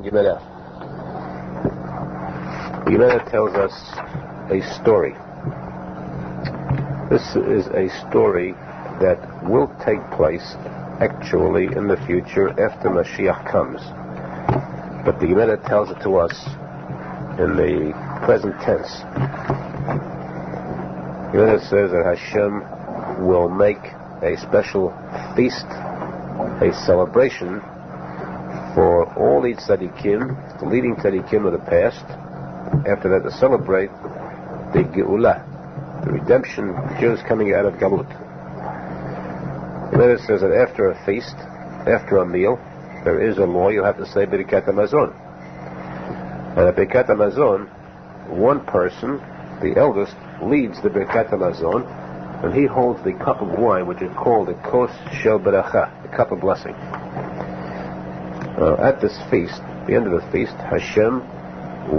Gemara. The Gemara tells us a story. This is a story that will take place actually in the future after Mashiach comes. But the Gemara tells it to us in the present tense. The Gemara says that Hashem will make a special feast, a celebration for all the tzadikim, the leading tzadikim of the past, after that to celebrate the Geula, the redemption of the Jews coming out of Galut. The Gemara says that after a feast, after a meal, there is a law, you have to say Birkat HaMazon. And at Birkat HaMazon, one person, the eldest, leads the Birkat HaMazon, and he holds the cup of wine, which is called the Kos Shel Beracha, the cup of blessing. At this feast, at the end of the feast, Hashem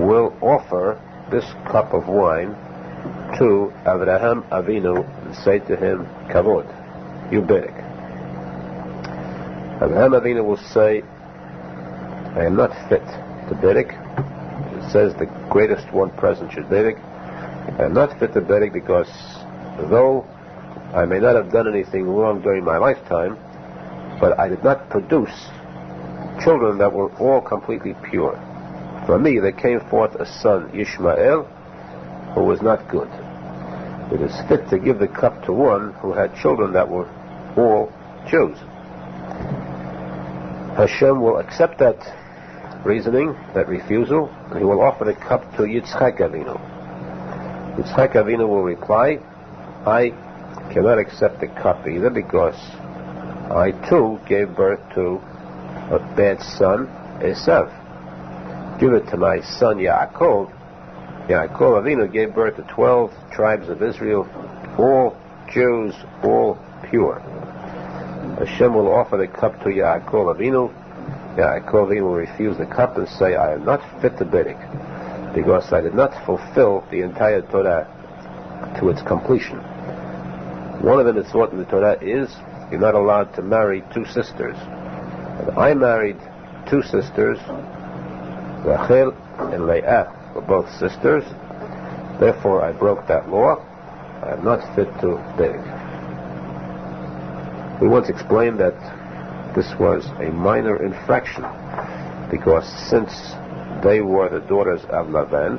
will offer this cup of wine to Avraham Avinu and say to him, Kavod, you berek. Avraham Avinu will say, I am not fit to berek. It says the greatest one present should berek. I am not fit to berek because though I may not have done anything wrong during my lifetime, but I did not produce children that were all completely pure. From me there came forth a son, Ishmael, who was not good. It is fit to give the cup to one who had children that were all Jews. Hashem will accept that reasoning, that refusal, and he will offer the cup to Yitzchak Avinu. Yitzchak Avinu will reply, I cannot accept the cup either because I too gave birth to a bad son, Esav. Give it to my son Yaakov. Yaakov Avinu gave birth to 12 tribes of Israel, all Jews, all pure. Hashem will offer the cup to Yaakov Avinu. Yaakov Avinu will refuse the cup and say, I am not fit to berek, because I did not fulfill the entire Torah to its completion. One of the mitzvot in the Torah is you're not allowed to marry two sisters. And I married two sisters, Rachel and Leah were both sisters. Therefore, I broke that law. I am not fit to berek. We once explained that this was a minor infraction because since they were the daughters of Lavan,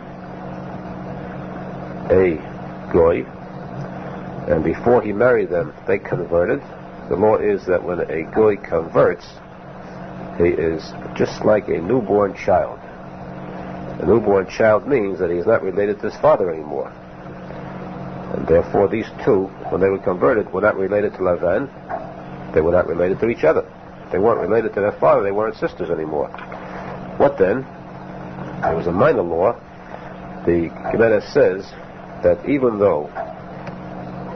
a goy, and before he married them, they converted. The law is that when a goy converts, he is just like a newborn child. A newborn child means that he is not related to his father anymore. And therefore these two, when they were converted, were not related to Lavan. They were not related to each other. They weren't related to their father. They weren't sisters anymore. What then? There was a minor law. The Gemara says that even though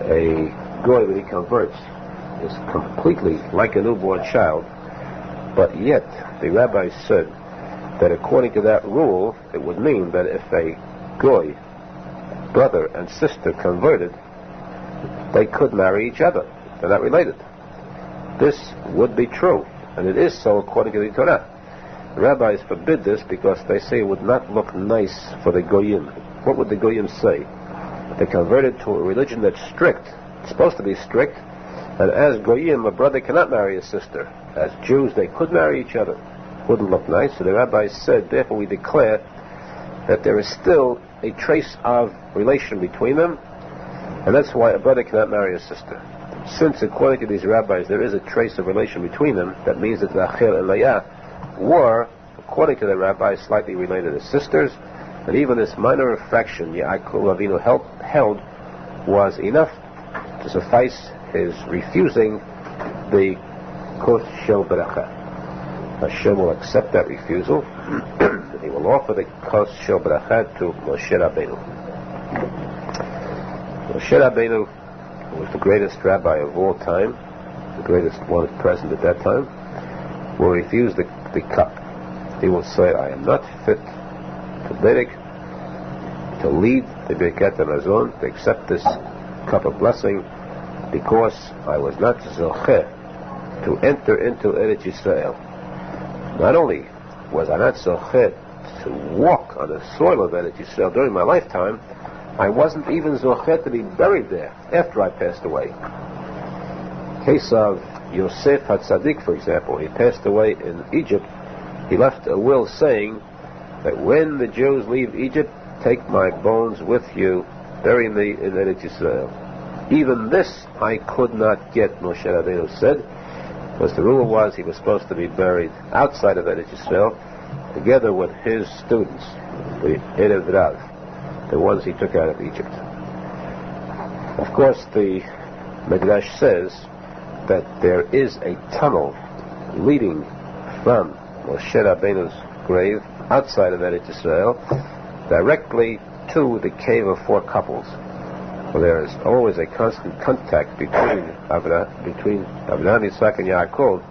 a goy, when he converts, is completely like a newborn child, but yet the rabbis said that according to that rule, it would mean that if a goy, brother and sister, converted, they could marry each other. They're not related. This would be true, and it is so according to the Torah. The rabbis forbid this because they say it would not look nice for the goyim. What would the goyim say? They converted to a religion that's strict. It's supposed to be strict, and as goyim, a brother cannot marry a sister. As Jews, they could marry each other. Wouldn't look nice. So the rabbis said, therefore we declare that there is still a trace of relation between them, and that's why a brother cannot marry a sister. Since, according to these rabbis, there is a trace of relation between them, that means that Rachel and Leah were, according to the rabbis, slightly related as sisters, and even this minor infraction Yaakov Avinu held was enough to suffice his refusing the Kos Shel Beracha. Hashem will accept that refusal, and he will offer the Kos Shel Beracha to Moshe Rabbeinu. Moshe Rabbeinu was the greatest rabbi of all time, the greatest one present at that time, will refuse the cup. He will say, I am not fit to berek, to lead the Birkat HaMazon, to accept this cup of blessing, because I was not zocheh to enter into Eretz Yisrael. Not only was I not zochet to walk on the soil of Eretz Yisrael during my lifetime, I wasn't even zochet to be buried there after I passed away. Case of Yosef HaTzadik, for example, he passed away in Egypt. He left a will saying that when the Jews leave Egypt, take my bones with you, bury me in Eretz Yisrael. Even this I could not get, Moshe Rabbeinu said, because the rule was he was supposed to be buried outside of Eretz Yisrael, together with his students, the Erev Rav, the ones he took out of Egypt. Of course, the Midrash says that there is a tunnel leading from Moshe Rabbeinu's grave outside of Eretz Yisrael directly to the cave of 4 couples. Well, there is always a constant contact between Avraham, Yitzhak, and Yaakov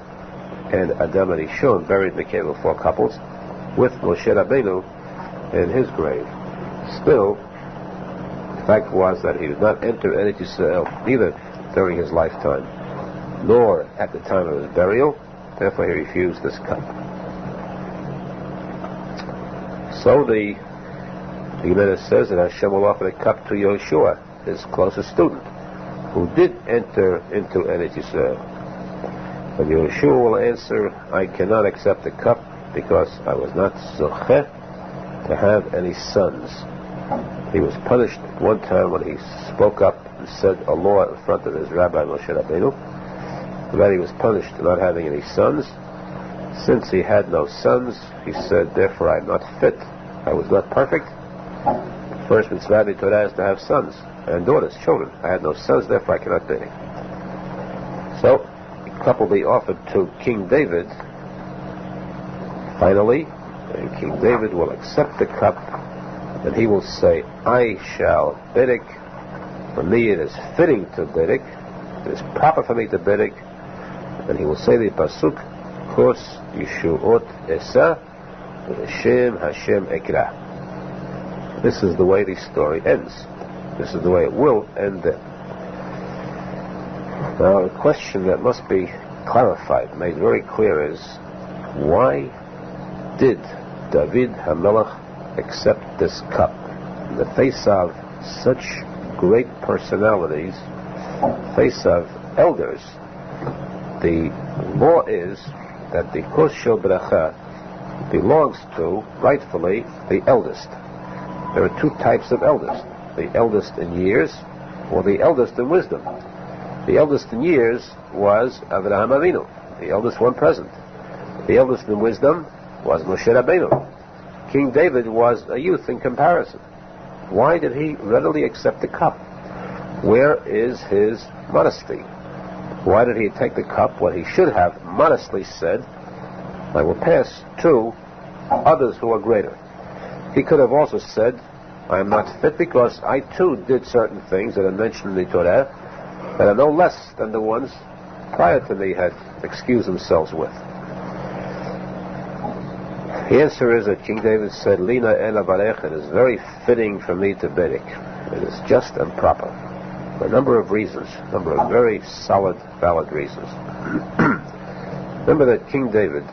and Adam and Rishon, buried in the cave of 4 couples, with Moshe Rabbeinu in his grave. Still, the fact was that he did not enter Eretz Yisrael neither during his lifetime nor at the time of his burial. Therefore, he refused this cup. So the Gemara says that Hashem will offer the cup to Yoshua, his closest student, who did enter into Eretz Yisrael. But Yoshua will answer, I cannot accept the cup because I was not zocheh to have any sons. He was punished one time when he spoke up and said a law in front of his rabbi Moshe Rabbeinu, that he was punished for not having any sons. Since he had no sons, he said, therefore I am not fit. I was not perfect. The first mitzvah of the Torah is to have sons and daughters, children. I had no sons, therefore I cannot date. So, the cup will be offered to King David. Finally, and King David will accept the cup, and he will say, I shall bedek. For me it is fitting to bedek. It is proper for me to bedek. And he will say the pasuk, Kos Yeshuot Esa, Hashem Hashem Ekra. This is the way the story ends. This is the way it will end then. Now, the question that must be clarified, made very clear, is why did David HaMelech accept this cup in the face of such great personalities, face of elders? The law is that the Kos Shel Bracha belongs to, rightfully, the eldest. There are 2 types of eldest: the eldest in years or the eldest in wisdom. The eldest in years was Avraham Avinu, the eldest one present. The eldest in wisdom was Moshe Rabbeinu. King David was a youth in comparison. Why did he readily accept the cup? Where is his modesty? Why did he take the cup when he should have modestly said, I will pass to others who are greater? He could have also said, I am not fit because I too did certain things that are mentioned in the Torah that are no less than the ones prior to me had excused themselves with. The answer is that King David said, Lina el avarech, it is very fitting for me to bedek. It is just and proper. For a number of reasons, a number of very solid, valid reasons. Remember that King David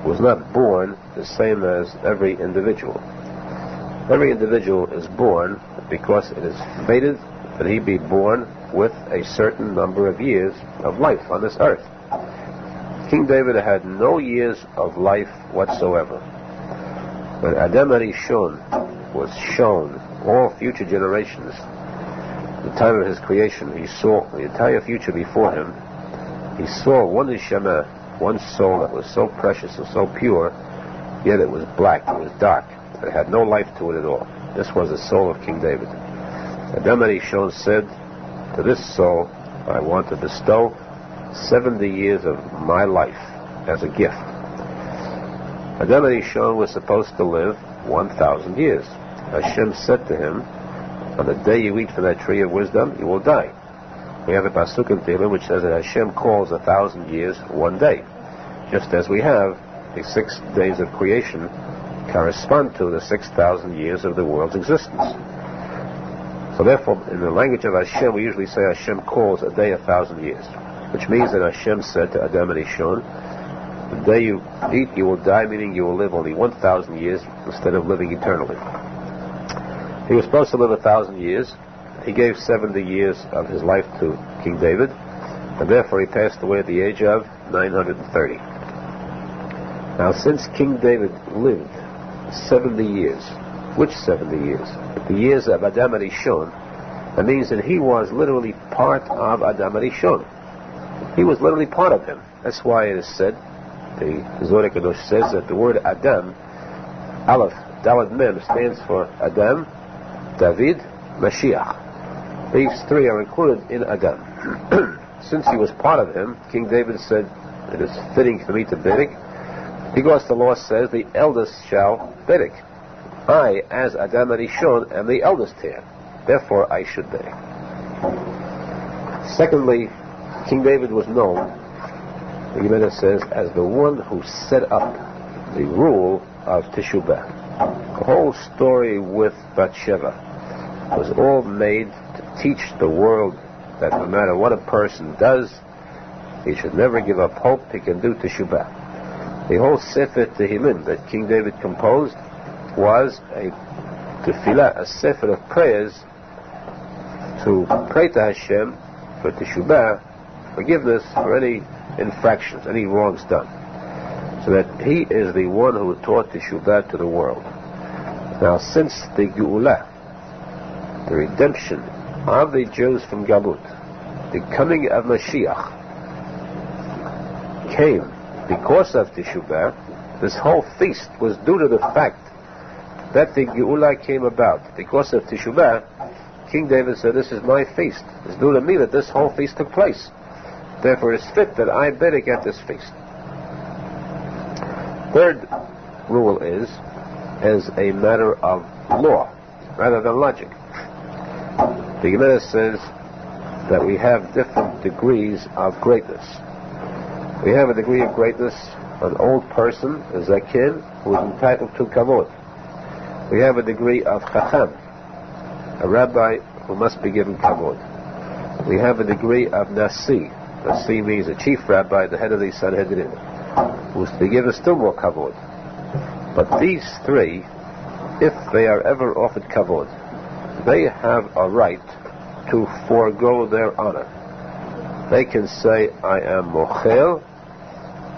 was not born the same as every individual. Every individual is born because it is fated that he be born with a certain number of years of life on this earth. King David had no years of life whatsoever. When Adam Rishon was shown all future generations, at the time of his creation, he saw the entire future before him. He saw one neshama, one soul that was so precious and so pure, yet it was black, it was dark. It had no life to it at all. This was the soul of King David. Adam Rishon said, to this soul I want to bestow 70 years of my life as a gift. Adam Rishon was supposed to live 1,000 years. Hashem said to him, on the day you eat from that tree of wisdom, you will die. We have a pasuk in Tehillim which says that Hashem calls 1,000 years one day, just as we have the 6 days of creation correspond to the 6,000 years of the world's existence. So therefore, in the language of Hashem, we usually say Hashem calls a day 1,000 years, which means that Hashem said to Adam Rishon, the The day you eat, you will die, meaning you will live only 1,000 years instead of living eternally. He was supposed to live 1,000 years. He gave 70 years of his life to King David, and therefore he passed away at the age of 930. Now, since King David lived 70 years, which 70 years? The years of Adam Arishon. That means that he was literally part of Adam Arishon. He was literally part of him. That's why it is said, the Zohar Kadosh says that the word Adam, Aleph, Daled Mem, stands for Adam, David, Mashiach. These three are included in Adam. Since he was part of him, King David said, it is fitting for me to bedek, because the law says the eldest shall bedek. I, as Adam Arishon, am the eldest here. Therefore, I should bedek. Secondly, King David was known, the Gemara says, as the one who set up the rule of Teshuva. The whole story with Bathsheba was all made to teach the world that no matter what a person does, he should never give up hope. He can do Teshuva. The whole Sefer Tehillim that King David composed was a tefillah, a sefer of prayers to pray to Hashem for Teshuva, forgiveness for any infractions, any wrongs done, so that he is the one who taught Teshuva to the world. Now, since the Geula, the redemption of the Jews from Galut, the coming of Mashiach, came because of Teshuva, this whole feast was due to the fact that the Geula came about. Because of Teshuva, King David said, this is my feast. It's due to me that this whole feast took place. Therefore, it's fit that I bedek at this feast. Third rule is as a matter of law, rather than logic. The Gemara says that we have different degrees of greatness. We have a degree of greatness, an old person, a zaken, who is entitled to kavod. We have a degree of chacham, a rabbi who must be given kavod. We have a degree of nasi. Nasi means a chief rabbi, the head of the Sanhedrin, who is to be given still more kavod. But these three, if they are ever offered kavod, they have a right to forego their honor. They can say, I am mochel,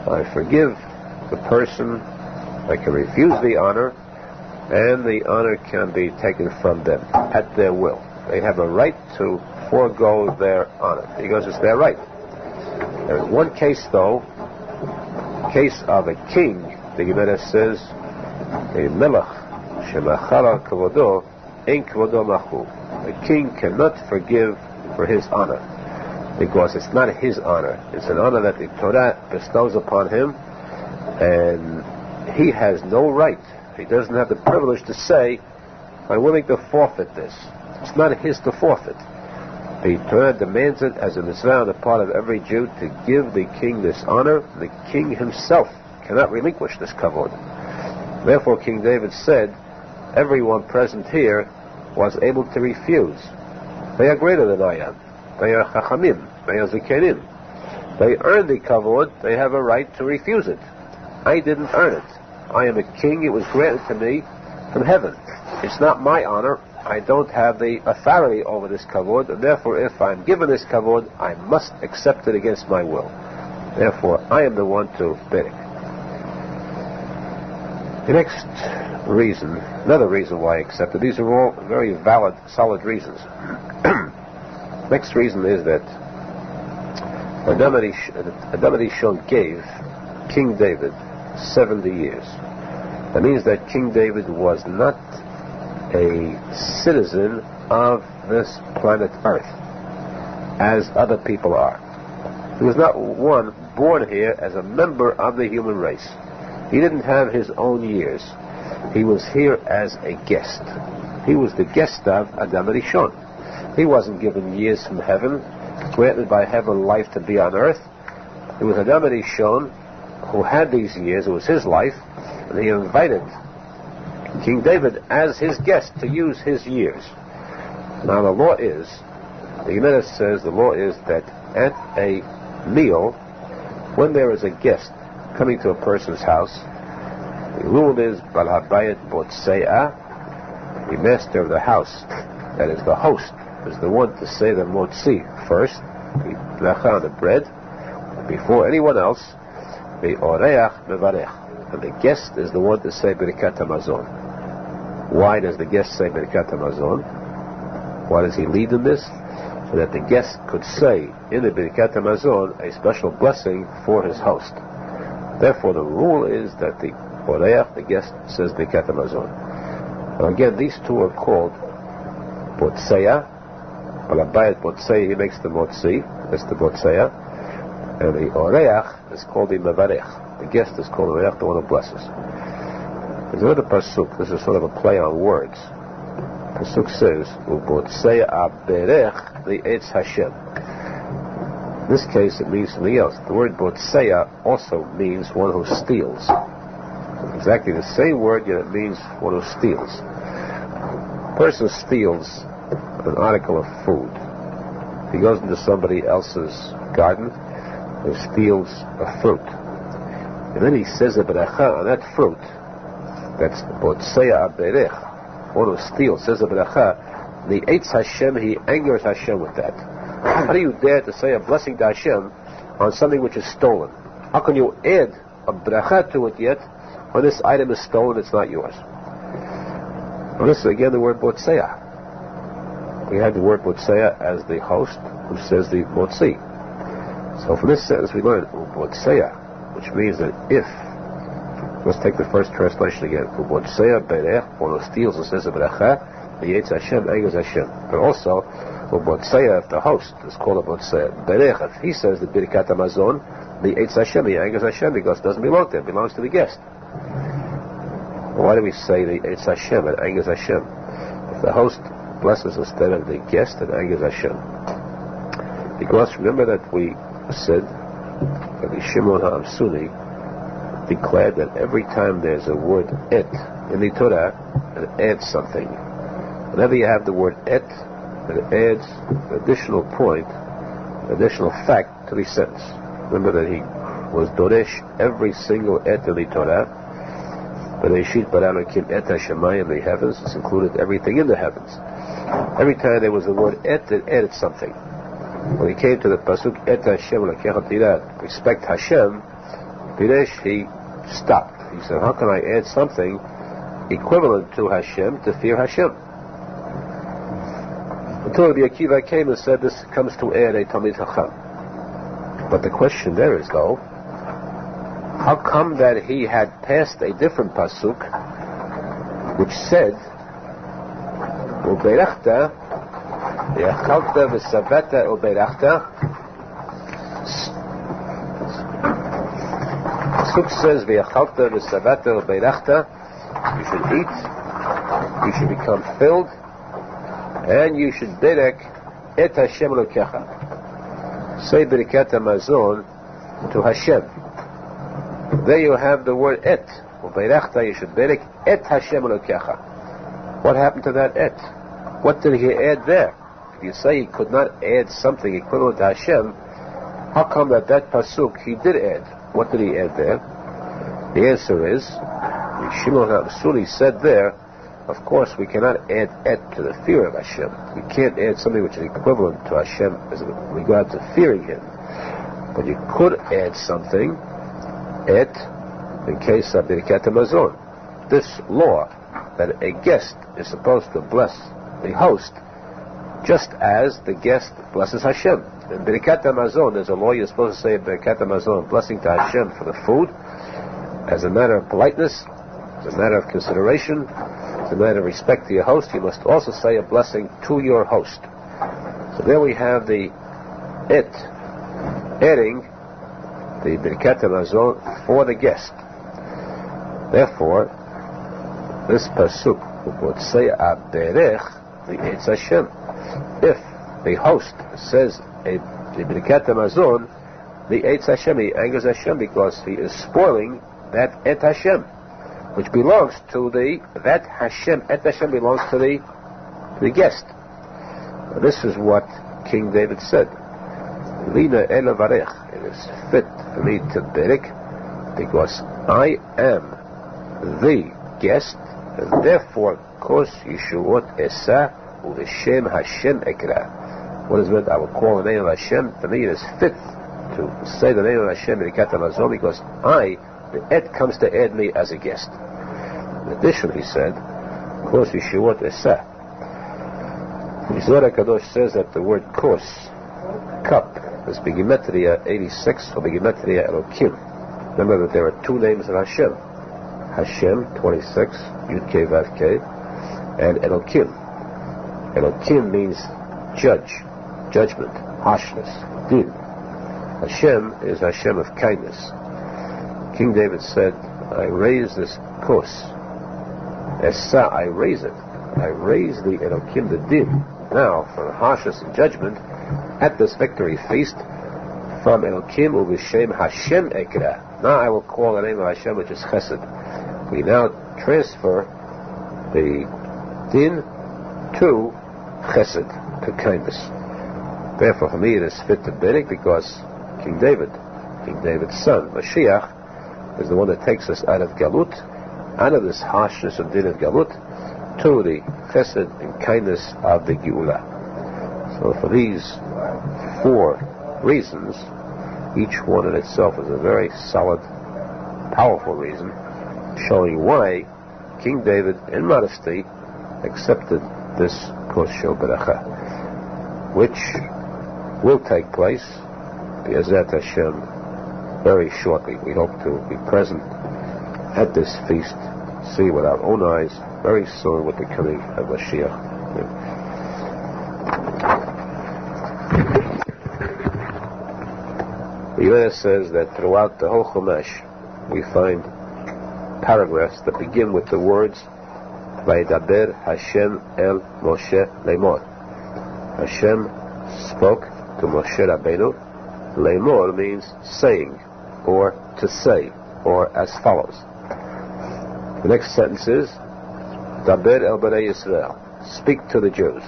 I forgive the person, I can refuse the honor, and the honor can be taken from them at their will. They have a right to forego their honor, because it's their right. There is one case, though, case of a king. The Gemara says, a melech shemachara kavodo ein kavodo machu. A king cannot forgive for his honor, because it's not his honor. It's an honor that the Torah bestows upon him, and he has no right. He doesn't have the privilege to say, I'm willing to forfeit this. It's not his to forfeit. The Torah demands it as a mitzvah on the part of every Jew to give the king this honor. The king himself cannot relinquish this kavod. Therefore, King David said, everyone present here was able to refuse. They are greater than I am. They are chachamim. They are zikenim. They earn the kavod. They have a right to refuse it. I didn't earn it. I am a king. It was granted to me from heaven. It's not my honor. I don't have the authority over this kavod, and therefore if I'm given this kavod, I must accept it against my will. Therefore, I am the one to bedek. The next reason, another reason why I accept it, these are all very valid, solid reasons. Next reason is that Adam Arishon gave King David 70 years. That means that King David was not a citizen of this planet Earth as other people are. He was not one born here as a member of the human race. He didn't have his own years. He was here as a guest. He was the guest of Adam Arishon. He wasn't given years from heaven, granted by heaven life to be on earth. It was Adam Arishon who had these years. It was his life, and he invited King David as his guest to use his years. Now the law is, the Gemara says the law is that at a meal, when there is a guest, coming to a person's house, the rule is Bal Habayit Botse'a, the master of the house, that is the host, is the one to say the motzi first, the bracha on the bread, before anyone else, the oreach mevarech, and the guest is the one to say Birkat HaMazon. Why does the guest say Birkat HaMazon? Why does he lead in this? So that the guest could say in the Birkat HaMazon a special blessing for his host. Therefore, the rule is that the oreach, the guest, says Birkat HaMazon. Now again, these two are called Botseya. Balabayat Botseya, he makes the motzi, that's the Botseya. And the Oreach is called the Mevarech. The guest is called the Oreach, the one who blesses. There's another pasuk, this is sort of a play on words. Pasuk says, Botseya aberech the Eitz Hashem. In this case, it means something else. The word Botseya also means one who steals. Exactly the same word, yet it means one who steals. A person steals an article of food. He goes into somebody else's garden and steals a fruit. And then he says a bracha on that fruit. That's Botseya aberech. One who steals says a bracha. The Eitz Hashem, he angers Hashem with that. How do you dare to say a blessing to Hashem on something which is stolen? How can you add a bracha to it yet when this item is stolen, it's not yours? Well, this is again the word Botseya. We have the word Botseya as the host who says the motzi. So from this sentence we learn Botseya, which means that if, let's take the first translation again, Botseya berech, one who steals and says a bracha, the Eitz Hashem angers Hashem. But also, Botseya, if the host is called a Botseya berech, if he says the Birkat HaMazon, the Eitz Hashem, he angers Hashem because it doesn't belong to him, it belongs to the guest. Why do we say the Eitz Hashem, it angers Hashem? If the host blesses instead of the guest, it angers Hashem. Because remember that we said that the Shimon HaAmsuni declared that every time there's a word et in the Torah, it adds something. Whenever you have the word et, it adds an additional point, an additional fact to the sentence. Remember that he was Doresh every single et in the Torah. Bereshit bara Elokim et hashamayim, the heavens, it's included everything in the heavens. Every time there was the word et, it added something. When he came to the pasuk et Hashem l'kecha tirat, respect Hashem, Piresh, he stopped. He said, how can I add something equivalent to Hashem to fear Hashem? Until Rabbi Akiva came and said this comes to add a Talmid Chacham. But the question there is, though, how come that he had passed a different pasuk which said Uberachta Yachalta v'savata Uberachta? Pasuk says V'yachalta v'savata Uberachta, you should eat, you should become filled, and you should berek et Hashem Elokecha. Say Birkat HaMazon to Hashem. There you have the word et. Uberachta, you should berek et Hashem Elokecha. What happened to that et? What did he add there? If you say he could not add something equivalent to Hashem, how come that pasuk he did add? What did he add there? The answer is, Shimon HaAmsuni said there, of course we cannot add et to the fear of Hashem. You can't add something which is equivalent to Hashem as regard to fearing Him. But you could add something, et, in case of Birkat HaMazon. This law, that a guest is supposed to bless the host, just as the guest blesses Hashem. In Birkat HaMazon, there's a law you're supposed to say Birkat HaMazon, blessing to Hashem for the food, as a matter of politeness, as a matter of consideration, as a matter of respect to your host. You must also say a blessing to your host. So there we have the et, adding the Birkat HaMazon for the guest. Therefore, this pasuk would say aberech the Eitz Hashem. If the host says the Birkat HaMazon, the Eitz Hashem, he angers Hashem because he is spoiling that et Hashem, which belongs to that Hashem, et Hashem belongs to the guest. Now, this is what King David said. Lina elavarech, it is fit for me to berek because I am the guest, and therefore, Kos Yeshuot Esa Uveshem Hashem Ekra. What is it? I will call the name of Hashem. For me, it is fit to say the name of Hashem because the Et comes to add me as a guest. In addition, he said, Kos Yeshuot Esa. The Zohar Kadosh says that the word Kos, cup, is Begimetria 86 or Begimetria Elokim. Remember that there are two names of Hashem. Hashem, 26, Yud Kei Vav Kei, and Elokim. Elokim means judge, judgment, harshness, din. Hashem is Hashem of kindness. King David said, I raise this Kos. Esa, I raise it. I raise the Elokim, the din, now from harshness and judgment at this victory feast from Elokim Uveshem Hashem Ekra. Now I will call the name of Hashem, which is Chesed. We now transfer the din to Chesed, to kindness. Therefore, for me, it is fit to Benic because King David's son, Mashiach, is the one that takes us out of Galut, out of this harshness of din of Galut, to the Chesed and kindness of the Geula. So for these four reasons, each one in itself is a very solid, powerful reason, showing why King David, in modesty, accepted this Kos Shel Beracha, which will take place, Be'ezrat Hashem, very shortly. We hope to be present at this feast, see with our own eyes, very soon with the coming of Mashiach. The Gemara says that throughout the whole Chumash we find paragraphs that begin with the words Vaydaber Hashem el Moshe Lemor. Hashem spoke to Moshe Rabbeinu. Lemor means saying, or to say, or as follows. The next sentence is Daber el Bnei Yisrael. Speak to the Jews.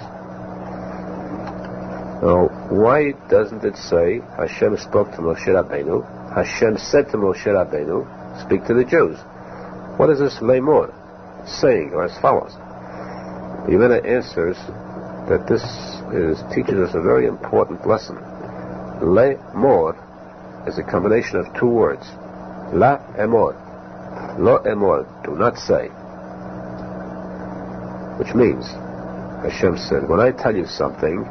Now, why doesn't it say Hashem spoke to Moshe Rabbeinu? Hashem said to Moshe Rabbeinu, speak to the Jews. What is this lemor, saying, or as follows? The Gemara answers that this teaches us a very important lesson. Lemor is a combination of two words. La emor. Lo emor, do not say. Which means, Hashem said, when I tell you something,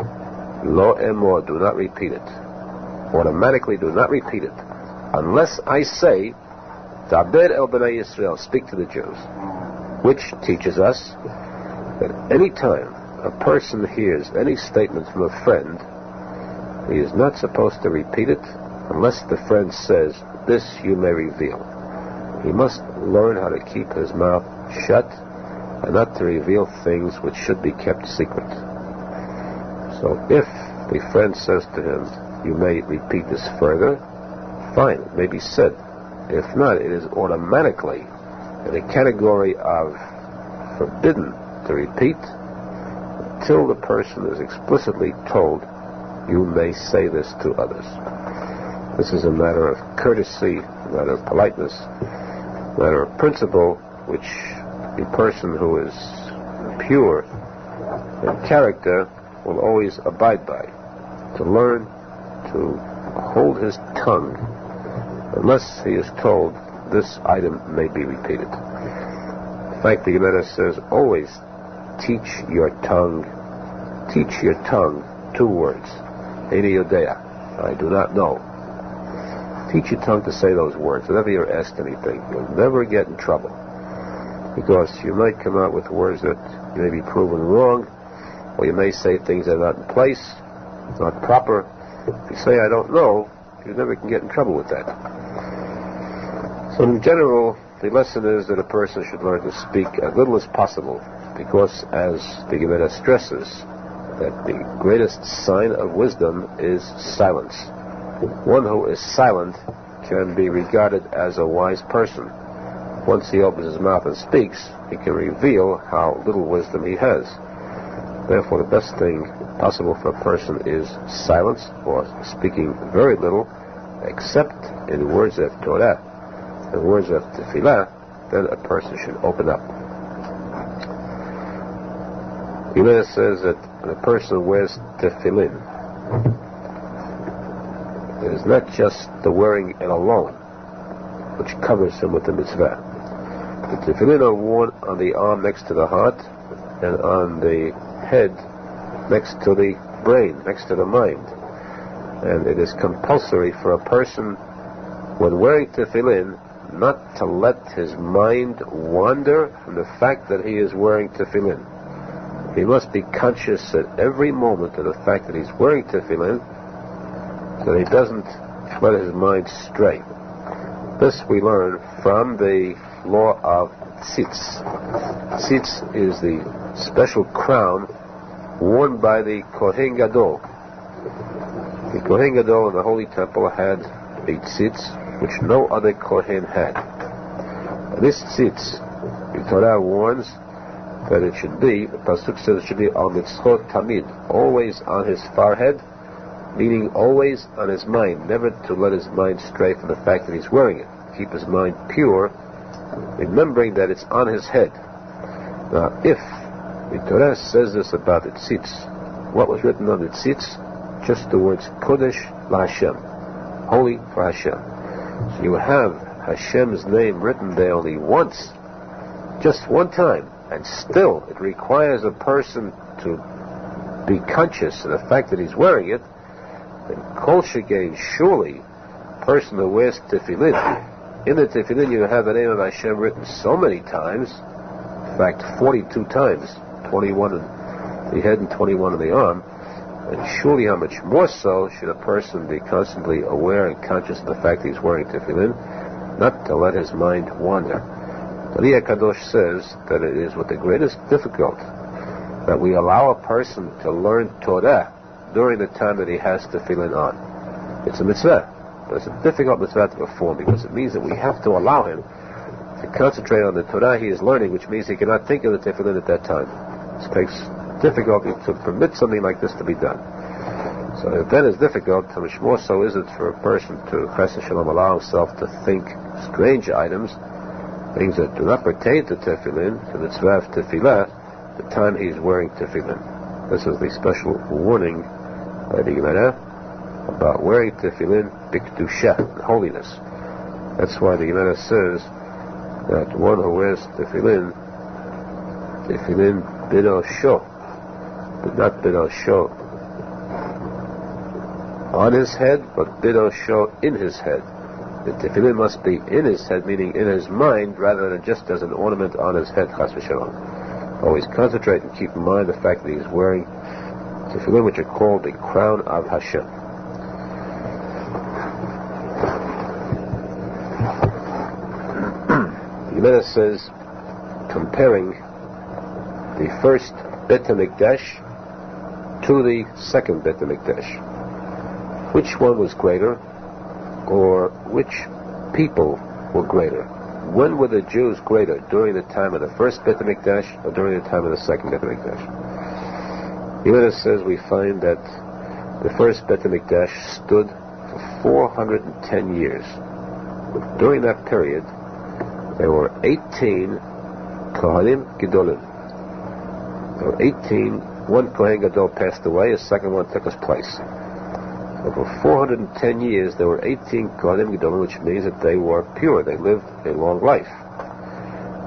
lo emor, do not repeat it. Automatically do not repeat it. Unless I say, Daber el Bnei Yisrael, speak to the Jews. Which teaches us that any time a person hears any statement from a friend, he is not supposed to repeat it unless the friend says, this you may reveal. He must learn how to keep his mouth shut and not to reveal things which should be kept secret. So if the friend says to him, you may repeat this further, fine, it may be said. If not, it is automatically in the category of forbidden to repeat until the person is explicitly told, you may say this to others. This is a matter of courtesy, a matter of politeness, a matter of principle, which a person who is pure in character will always abide by. To learn to hold his tongue unless he is told this item may be repeated. In fact, the Gemara says, always teach your tongue two words. Eini yodea, I do not know. Teach your tongue to say those words. Whenever you're asked anything, you'll never get in trouble. Because you might come out with words that may be proven wrong, or you may say things that are not in place, not proper. If you say, I don't know, you never can get in trouble with that. So in general, the lesson is that a person should learn to speak as little as possible, because as the Gemara stresses, that the greatest sign of wisdom is silence. One who is silent can be regarded as a wise person. Once he opens his mouth and speaks, he can reveal how little wisdom he has. Therefore, the best thing possible for a person is silence, or speaking very little, except in words of Torah. the words of tefillah, then a person should open up. Gemara says that when a person wears tefillin, it is not just the wearing it alone which covers him with the mitzvah. The tefillin are worn on the arm next to the heart and on the head next to the brain, next to the mind. And it is compulsory for a person, when wearing tefillin, not to let his mind wander from the fact that he is wearing tefillin. He must be conscious at every moment of the fact that he's wearing tefillin, so that he doesn't let his mind stray. This we learn from the law of tzitz. Tzitz is the special crown worn by the Kohen Gadol. The Kohen Gadol in the Holy Temple had a tzitz which no other Kohen had. This tzitz, the Torah warns that it should be, the Pasuk says it should be al mitzchot tamid, always on his forehead, meaning always on his mind, never to let his mind stray from the fact that he's wearing it. Keep his mind pure, remembering that it's on his head. Now, if the Torah says this about the tzitz, what was written on the tzitz? Just the words Kodesh LaHashem, holy for Hashem. So you have Hashem's name written there only once, just one time, and still it requires a person to be conscious of the fact that he's wearing it. Then Kol Shegein, surely a person who wears tefillin, in the tefillin you have the name of Hashem written so many times, in fact 42 times, 21 on the head and 21 on the arm, and surely how much more so should a person be constantly aware and conscious of the fact that he's wearing tefillin, not to let his mind wander. The Aliyah Kadosh says that it is with the greatest difficulty that we allow a person to learn Torah during the time that he has tefillin on. It's a mitzvah, but it's a difficult mitzvah to perform because it means that we have to allow him to concentrate on the Torah he is learning, which means he cannot think of the tefillin at that time. It takes difficulty to permit something like this to be done. So if that is difficult, how much more so is it for a person to chas v'shalom allow himself to think strange items, things that do not pertain to tefillin, to the mitzvah of tefillah, the time he is wearing tefillin. This is the special warning by the Gemara about wearing tefillin b'kedusha, holiness. That's why the Gemara says that one who wears tefillin bidol sho, but not bidol sho on his head, but bidol sho in his head. The tefillin must be in his head, meaning in his mind, rather than just as an ornament on his head, chas v'shalom. Always concentrate and keep in mind the fact that he's wearing tefillin, which are called the crown of Hashem. The Gemara says, comparing the first Bet HaMikdash to the second Bet HaMikdash, which one was greater, or which people were greater? When were the Jews greater, during the time of the first Bet HaMikdash or during the time of the second Bet HaMikdash? The Gemara says we find that the first Bet HaMikdash stood for 410 years. During that period, there were 18 Kohanim Gedolim. There were 18. One Kohen Gadol passed away, a second one took his place. So for 410 years, there were 18 Kohanim Gedolim, which means that they were pure. They lived a long life.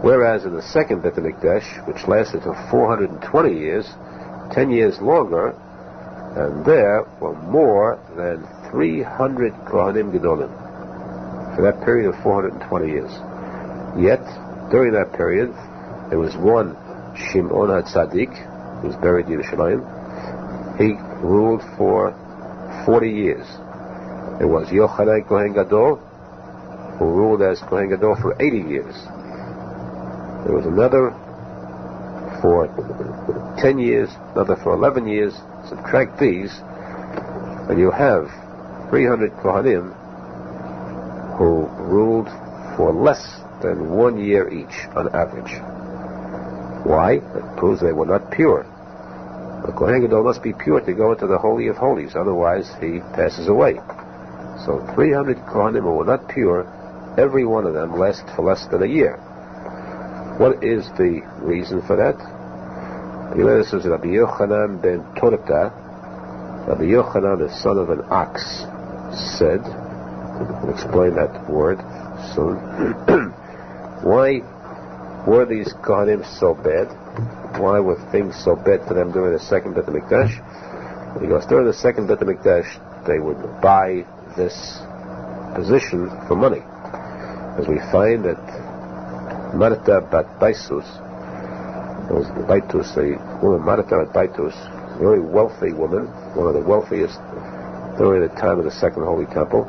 Whereas in the second Bet HaMikdash, which lasted for 420 years, 10 years longer, and there were more than 300 Kohanim Gedolim for that period of 420 years. Yet, during that period, there was one Shimon HaTzadik, who was buried in Yerushalmi. He ruled for 40 years. There was Yochanan Kohen Gadol, who ruled as Kohen Gadol for 80 years. There was another for 10 years, another for 11 years. Subtract these, and you have 300 Kohanim who ruled for less than 1 year each, on average. Why? That proves they were not pure. The Kohen Gadol must be pure to go into the Holy of Holies, otherwise he passes away. So 300 Kohanim who were not pure every one of them lasted for less than a year. What is the reason for that? This is Rabbi Yochanan ben Torta. Rabbi Yochanan, the son of an ox, said, we'll explain that word soon, why were these Kohanim so bad? Why were things so bad for them during the second Beit HaMikdash? Because during the second Beit HaMikdash, they would buy this position for money. As we find that Marta bat Baisus, a woman, Marta bat Baitus, a very wealthy woman, one of the wealthiest during the time of the Second Holy Temple,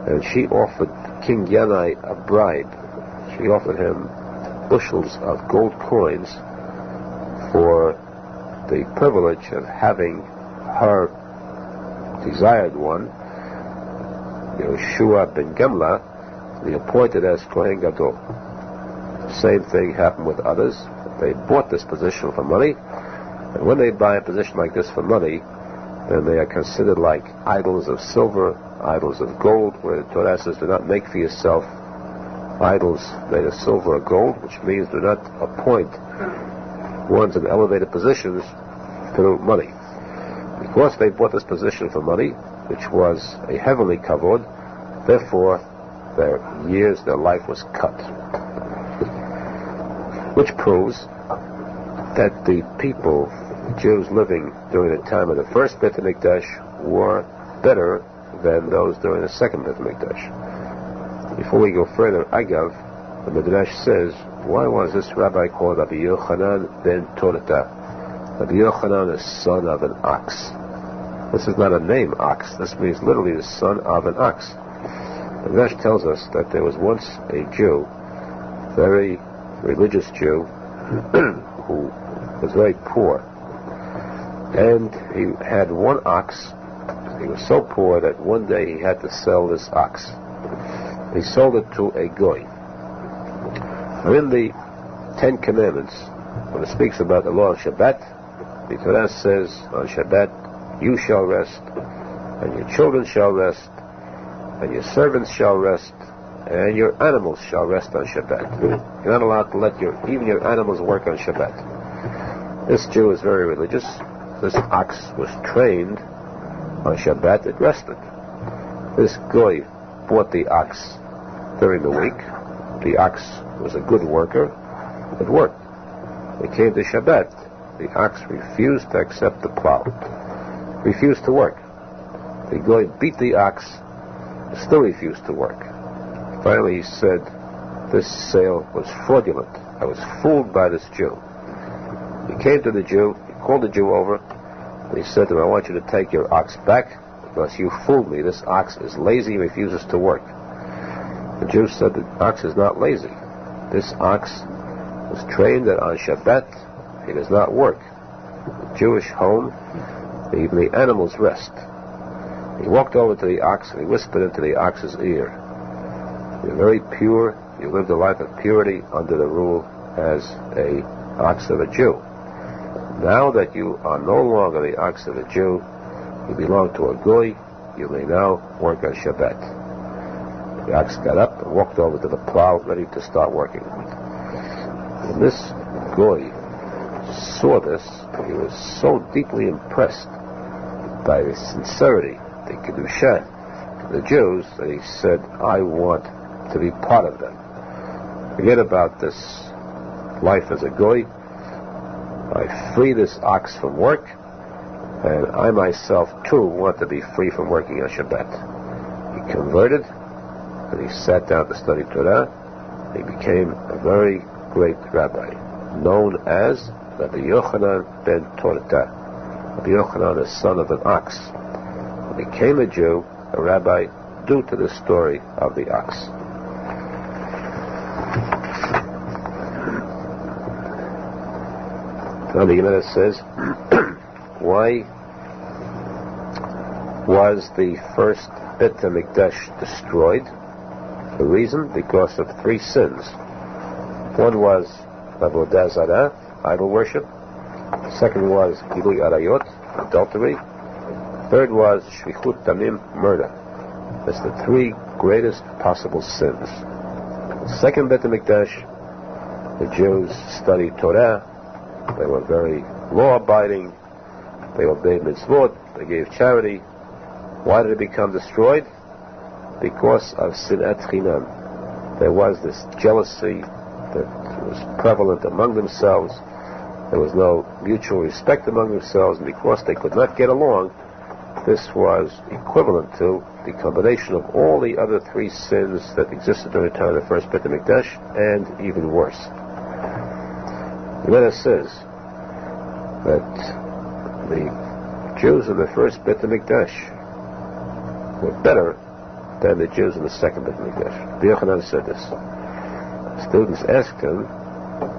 and she offered King Yanai a bribe. She offered him bushels of gold coins for the privilege of having her desired one, Yeshua ben Gemla, be appointed as Kohen Gadol. Same thing happened with others. They bought this position for money, and when they buy a position like this for money, then they are considered like idols of silver, idols of gold, where the Torah says, do not make for yourself idols made of silver or gold, which means do not appoint ones in elevated positions through money. Because they bought this position for money, which was a heavenly kavod, therefore their life was cut. Which proves that the people, the Jews living during the time of the first Beit HaMikdash, were better than those during the second Beit HaMikdash. Before we go further, Agav, the Midrash says, why was this rabbi called Rabbi Yochanan ben Torta? Rabbi Yochanan is son of an ox. This is not a name, ox. This means literally the son of an ox. The Midrash tells us that there was once a Jew, very religious Jew, who was very poor. And he had one ox. He was so poor that one day he had to sell this ox. He sold it to a goy. Now in the Ten Commandments, when it speaks about the law of Shabbat, the Torah says on Shabbat, you shall rest, and your children shall rest, and your servants shall rest, and your animals shall rest on Shabbat. You're not allowed to let even your animals work on Shabbat. This Jew is very religious. This ox was trained on Shabbat, it rested. This goy bought the ox during the week. The ox was a good worker. It worked. It came to Shabbat. The ox refused to accept the plow. Refused to work. The goy beat the ox, still refused to work. Finally he said, this sale was fraudulent. I was fooled by this Jew. He came to the Jew, he called the Jew over, and he said to him, I want you to take your ox back because you fooled me. This ox is lazy and refuses to work. The Jew said, the ox is not lazy. This ox was trained that on Shabbat he does not work. The Jewish home, even the animals rest. He walked over to the ox and he whispered into the ox's ear, you're very pure, you lived a life of purity under the rule as a ox of a Jew. Now that you are no longer the ox of a Jew, you belong to a goy, you may now work on Shabbat. The ox got up and walked over to the plow, ready to start working. When this goy saw this, he was so deeply impressed by the sincerity, the kedusha, of the Jews, that he said, I want to be part of them. Forget about this life as a goy. I free this ox from work, and I myself too want to be free from working on Shabbat. He converted, and he sat down to study Torah. He became a very great rabbi, known as Rabbi Yochanan ben Torta. Rabbi Yochanan, the son of an ox, he became a Jew, a rabbi, due to the story of the ox. Now the Gemara says, why was the first Beit HaMikdash destroyed? The reason? Because of three sins. One was Avodah Zarah, idol worship. The second was Gilui Arayot, adultery. Third was Shvichut Damim, murder. That's the three greatest possible sins. Second Bet HaMikdash, the Jews studied Torah. They were very law-abiding. They obeyed mitzvot. They gave charity. Why did it become destroyed? Because of sinat chinam. There was this jealousy that was prevalent among themselves. There was no mutual respect among themselves, and because they could not get along, this was equivalent to the combination of all the other three sins that existed during the time of the first Bet HaMikdash, and even worse. The Gemara says that the Jews in the first Bet HaMikdash were better than the Jews in the second Bet HaMikdash. Rabbi Yochanan said this. Students asked him,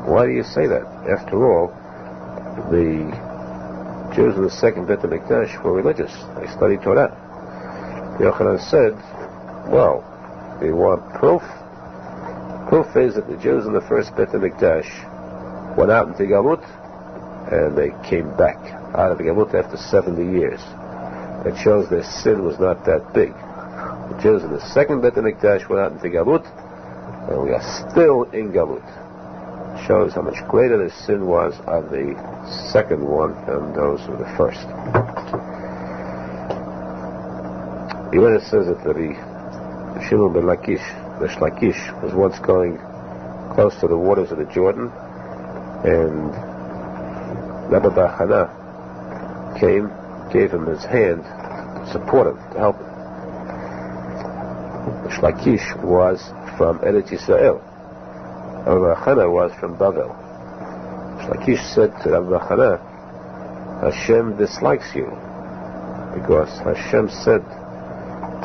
why do you say that? After all, the Jews in the second Bet HaMikdash were religious. They studied Torah. Yochanan said, well, you want proof? Proof is that the Jews in the first Bet HaMikdash went out into Galut, and they came back out of Galut after 70 years. That shows their sin was not that big. The Jews in the second Bet HaMikdash went out into Galut, and we are still in Galut. It shows how much greater the sin was on the second one than those of the first. Even says that the Shimon ben Lakish, the Shlakish, was once going close to the waters of the Jordan, and Rabbi Nachman came, gave him his hand to support him, to help him. The Shlakish was from Eretz Yisrael. Rabbi Nachman was from Bavel. Shlakish said to Rabbi Nachman, Hashem dislikes you, because Hashem said,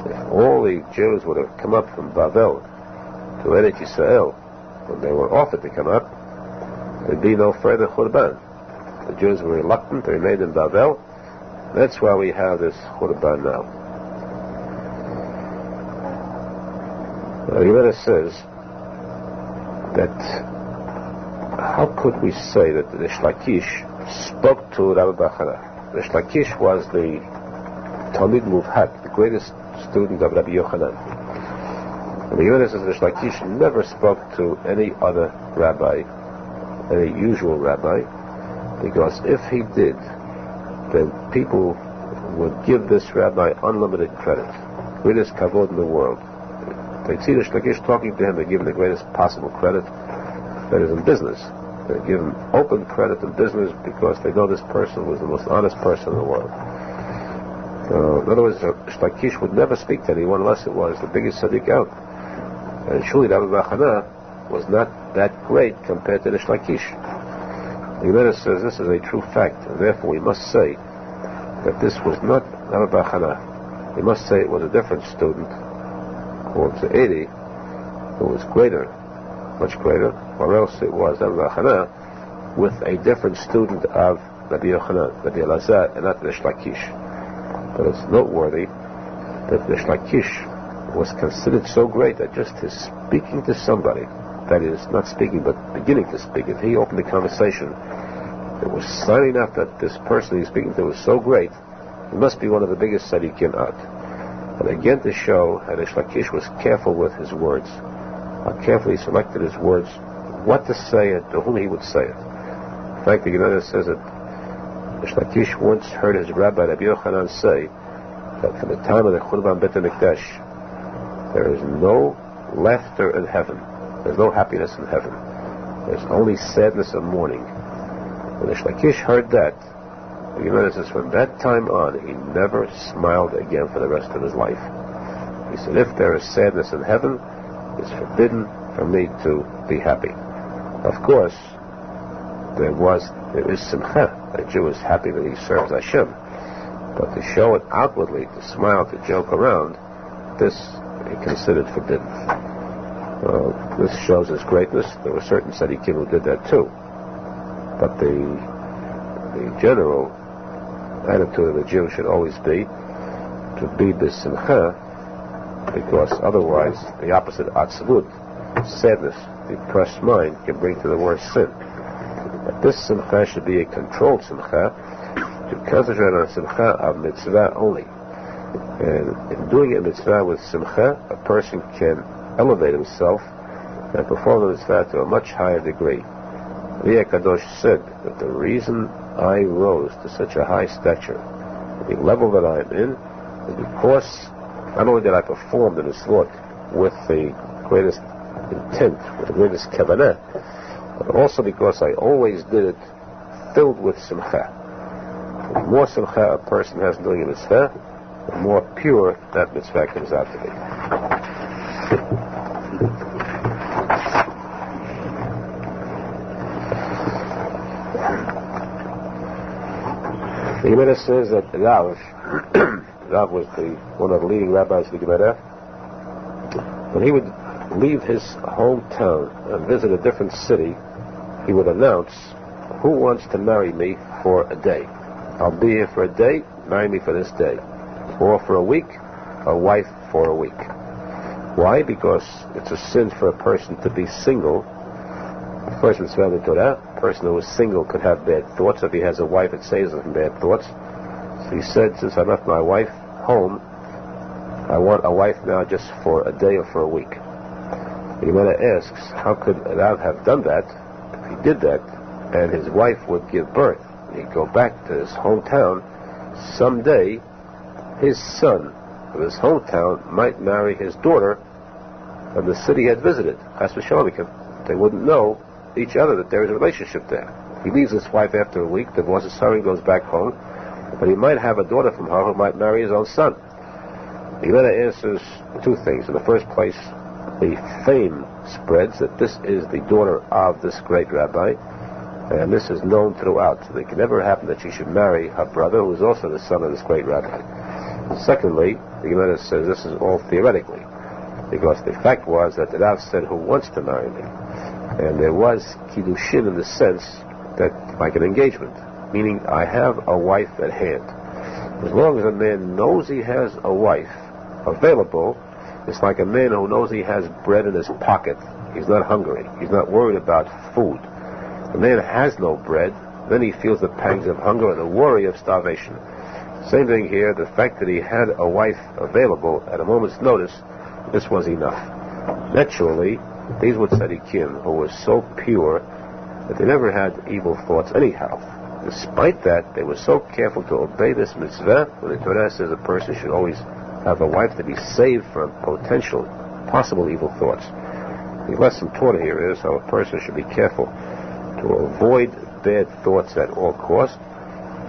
if all the Jews would have come up from Bavel to Eretz Yisrael when they were offered to come up, there'd be no further Churban. The Jews were reluctant to remain in Bavel. That's why we have this Churban now. The Gemara says that how could we say that the Shlakish spoke to Rabbi Nachman? The Shlakish was the Talmud Muvhat, the greatest student of Rabbi Yochanan. And the Gemara says that Shlakish never spoke to any other rabbi, any usual rabbi, because if he did, then people would give this rabbi unlimited credit, greatest kavod in the world. They'd see the Shlakish talking to him, they give him the greatest possible credit. That is in business. They give him open credit in business because they know this person was the most honest person in the world. In other words, Shlakish would never speak to anyone unless it was the biggest tzadik out. And surely Rabbi Nachman was not that great compared to the Shlakish. The Gemara says this is a true fact, and therefore we must say that this was not Rabbi Nachman. We must say it was a different student called Ze'edi, who was greater, much greater, or else it was Rabbi Nachman with a different student of Rabbi Yochanan, Rabbi Elazar, and not the Shlakish. But it's noteworthy that the Shlakish was considered so great that just his speaking to somebody, that is, not speaking but beginning to speak, if he opened the conversation, it was signing up that this person he's speaking to was so great, he must be one of the biggest tzaddikim out. And again to show how the Shlakish was careful with his words, how carefully he selected his words, what to say and to whom he would say it. In fact, the Gemara says that the Shlakish once heard his rabbi Rabbi Yochanan say that from the time of the Churban Bet HaMikdash, there is no laughter in heaven. There's no happiness in heaven. There's only sadness and mourning. When the Shlakish heard that, the Gemara says from that time on, he never smiled again for the rest of his life. He said, if there is sadness in heaven, it's forbidden for me to be happy. Of course, there is simcha. A Jew is happy that he serves Hashem. But to show it outwardly, to smile, to joke around, this he considered forbidden. This shows his greatness. There were certain tzaddikim who did that too. But the general attitude of the Jew should always be to be b'simcha, because otherwise the opposite, atzvut, sadness, depressed mind, can bring to the worst sin. But this simcha should be a controlled simcha, to concentrate on simcha of mitzvah only. And in doing it mitzvah with simcha, a person can elevate himself and perform the mitzvah to a much higher degree. Ria Kadosh said that the reason I rose to such a high stature, the level that I am in, is because not only did I perform the mitzvot with the greatest intent, with the greatest kavanah, but also because I always did it filled with simcha. The more simcha a person has doing a mitzvah, the more pure that mitzvah comes out to be. The Gemara says that Rav was one of the leading rabbis of the Gemara. When he would leave his hometown and visit a different city, he would announce, "Who wants to marry me for a day? I'll be here for a day, marry me for this day. Or for a week, a wife for a week." Why? Because it's a sin for a person to be single. The first mitzvah in the Torah, a person who is single could have bad thoughts. If he has a wife, it saves him from bad thoughts. So he said, since I left my wife home, I want a wife now just for a day or for a week. The Gemara asks, how could Rav have done that? If he did that, and his wife would give birth, and he'd go back to his hometown, someday his son of his hometown might marry his daughter from the city he had visited. They wouldn't know each other that there is a relationship there. He leaves his wife after a week, divorces her, and goes back home, but he might have a daughter from her who might marry his own son. The Gemara answers two things. In the first place, the fame spreads that this is the daughter of this great rabbi, and this is known throughout. So it can never happen that she should marry her brother, who is also the son of this great rabbi. And secondly, the Gemara says this is all theoretically, because the fact was that the Rav said, "Who wants to marry me?" And there was kiddushin in the sense that, like an engagement, meaning I have a wife at hand. As long as a man knows he has a wife available, it's like a man who knows he has bread in his pocket. He's not hungry. He's not worried about food. The man has no bread, then he feels the pangs of hunger and the worry of starvation. Same thing here, the fact that he had a wife available at a moment's notice, this was enough. Naturally, these were tzadikim who were so pure that they never had evil thoughts anyhow. Despite that, they were so careful to obey this mitzvah, when the Torah says a person should always have a wife to be saved from possible evil thoughts. The lesson taught here is how a person should be careful to avoid bad thoughts at all costs,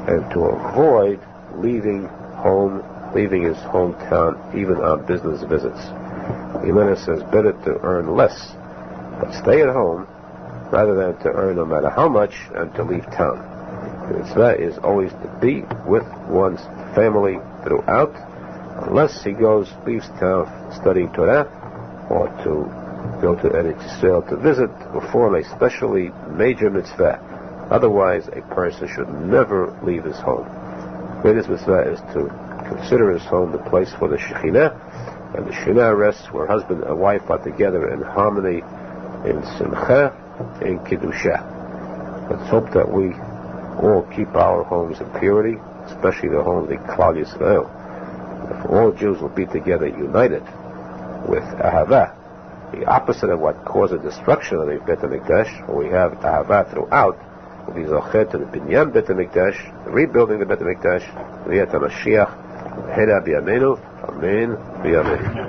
and to avoid leaving his hometown, even on business visits. The Gemara says better to earn less, but stay at home, rather than to earn no matter how much and to leave town. The mitzvah is always to be with one's family throughout, unless he leaves town studying Torah, or to go to Eretz Yisrael to visit, perform a specially major mitzvah. Otherwise, a person should never leave his home. The greatest mitzvah is to consider his home the place for the Shekhinah, and the Shekhinah rests where husband and wife are together in harmony, in simcha, in kiddusha. Let's hope that we all keep our homes in purity, especially the home of the Klal Yisrael. If all Jews will be together united with ahava, the opposite of what caused the destruction of the Beit HaMikdash, where we have ahava throughout, will be zochet to the binyan Beit HaMikdash, the rebuilding the Beit HaMikdash, Riyat HaMashiach, Hera b'yameinu, Amen b'yameinu.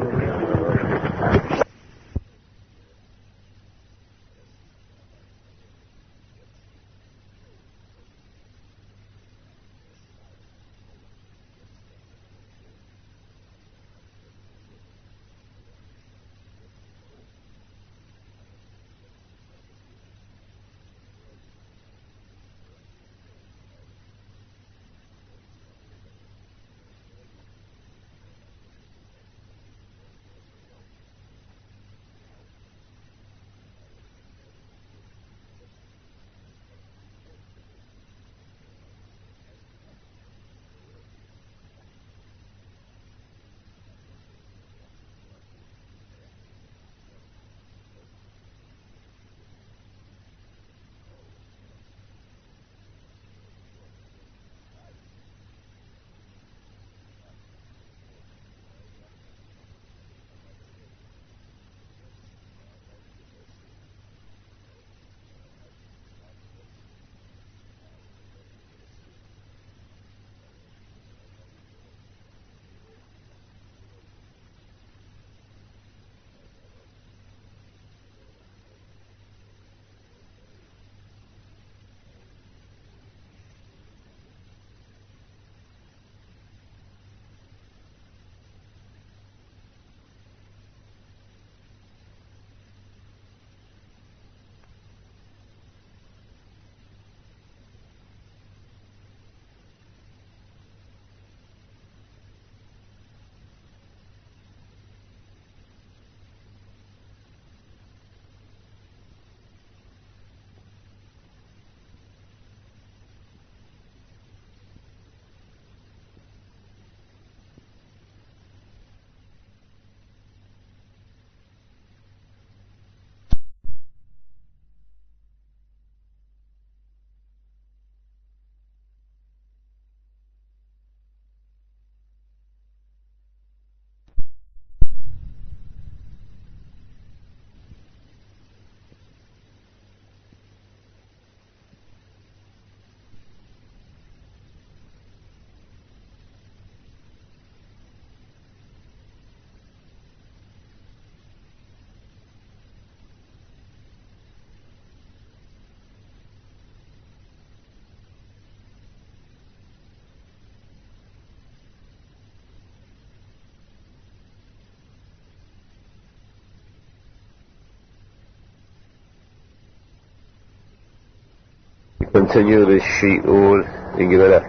Continue the shiur in Gemara.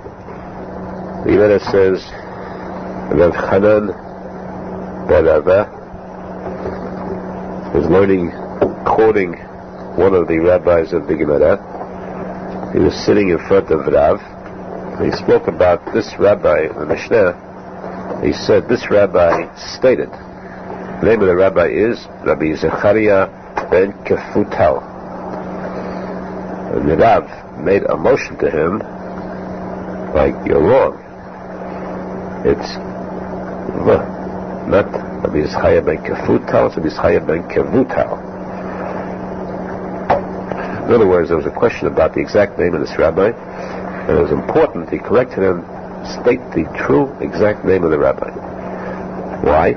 The Gemara says, Rav Hanan Barava was quoting one of the rabbis of the Gemara. He was sitting in front of Rav. He spoke about this rabbi, the Mishnah. He said, this rabbi stated, the name of the rabbi is Rabbi Zechariah ben Kefutal. And the Rav made a motion to him, like, you're wrong. It's not Rabbi Zechariah ben Kefutal, it's Rabbi Zechariah ben Kevutal. In other words, there was a question about the exact name of this rabbi, and it was important. He corrected him, state the true exact name of the rabbi. Why?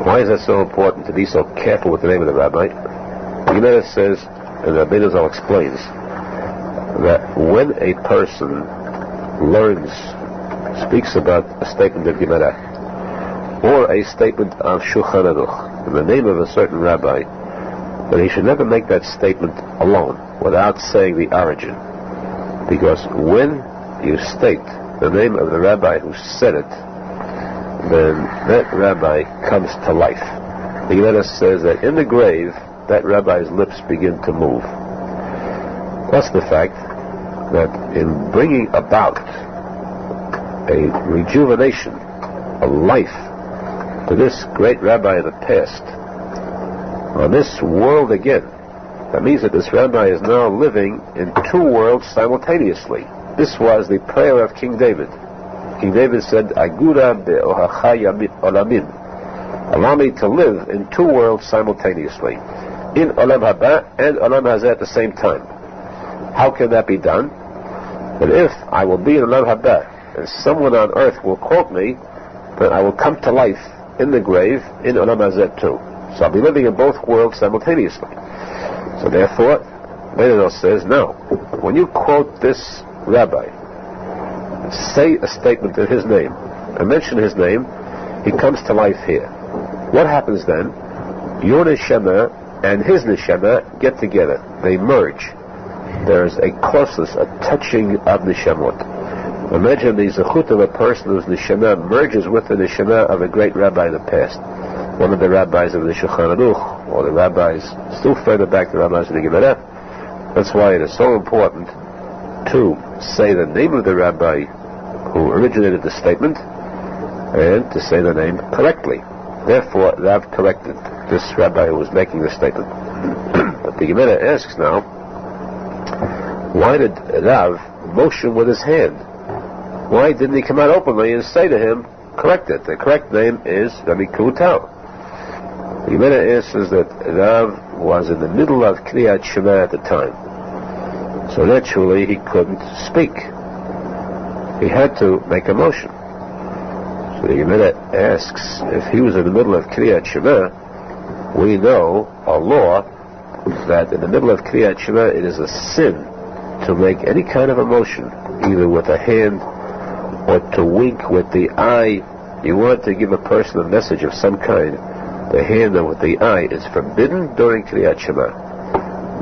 Why is that so important to be so careful with the name of the rabbi? The Gemara says, and Rabbi Arizal explains, that when a person speaks about a statement of Gemara, or a statement of Shulchan Aruch, in the name of a certain rabbi, then he should never make that statement alone, without saying the origin. Because when you state the name of the rabbi who said it, then that rabbi comes to life. The Gemara says that in the grave, that rabbi's lips begin to move. Plus the fact that in bringing about a rejuvenation, a life, to this great rabbi of the past, on this world again, that means that this rabbi is now living in two worlds simultaneously. This was the prayer of King David. King David said, Agura be'ohacha olamim. Allow me to live in two worlds simultaneously, in Olam Haba and Olam Hazeh at the same time. How can that be done? That if I will be in Olam Haba and someone on earth will quote me, then I will come to life in the grave in Olam Hazeh too. So I'll be living in both worlds simultaneously. So therefore, Menachem says, no. When you quote this rabbi, say a statement in his name, and mention his name, he comes to life here. What happens then? Your neshama and his neshama get together. They merge. There is a closeness, a touching of neshamot. Imagine the zechut of a person whose neshama merges with the neshama of a great rabbi in the past. One of the rabbis of the Shulchan Aruch, or the rabbis still further back, the rabbis of the Gemara. That's why it is so important to say the name of the rabbi who originated the statement, and to say the name correctly. Therefore, Rav corrected this rabbi who was making the statement. But the Gemara asks now, why did Rav motion with his hand? Why didn't he come out openly and say to him, correct it? The correct name is Rabbi Kevutal. The Gemara answers that Rav was in the middle of Kriyat Shema at the time. So naturally he couldn't speak. He had to make a motion. So the Gemara asks, if he was in the middle of Kriyat Shema, we know a law that in the middle of Kriyat Shema it is a sin to make any kind of a motion, either with a hand or to wink with the eye. You want to give a person a message of some kind, the hand or with the eye is forbidden during Kriyat Shema.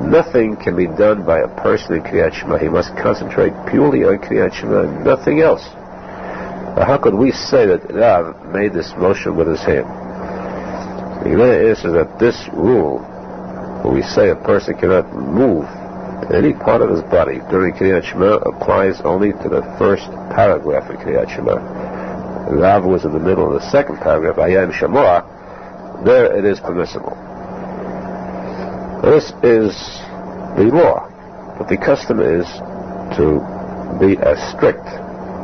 Nothing can be done by a person in Kriyat Shema. He must concentrate purely on Kriyat Shema and nothing else. Now, how could we say that Rav made this motion with his hand? The Gemara answers that this rule, where we say a person cannot move any part of his body during Kriyat Shema, applies only to the first paragraph of Kriyat Shema. Rav was in the middle of the second paragraph, Ayam Shamoah. There it is permissible. This is the law, but the custom is to be as strict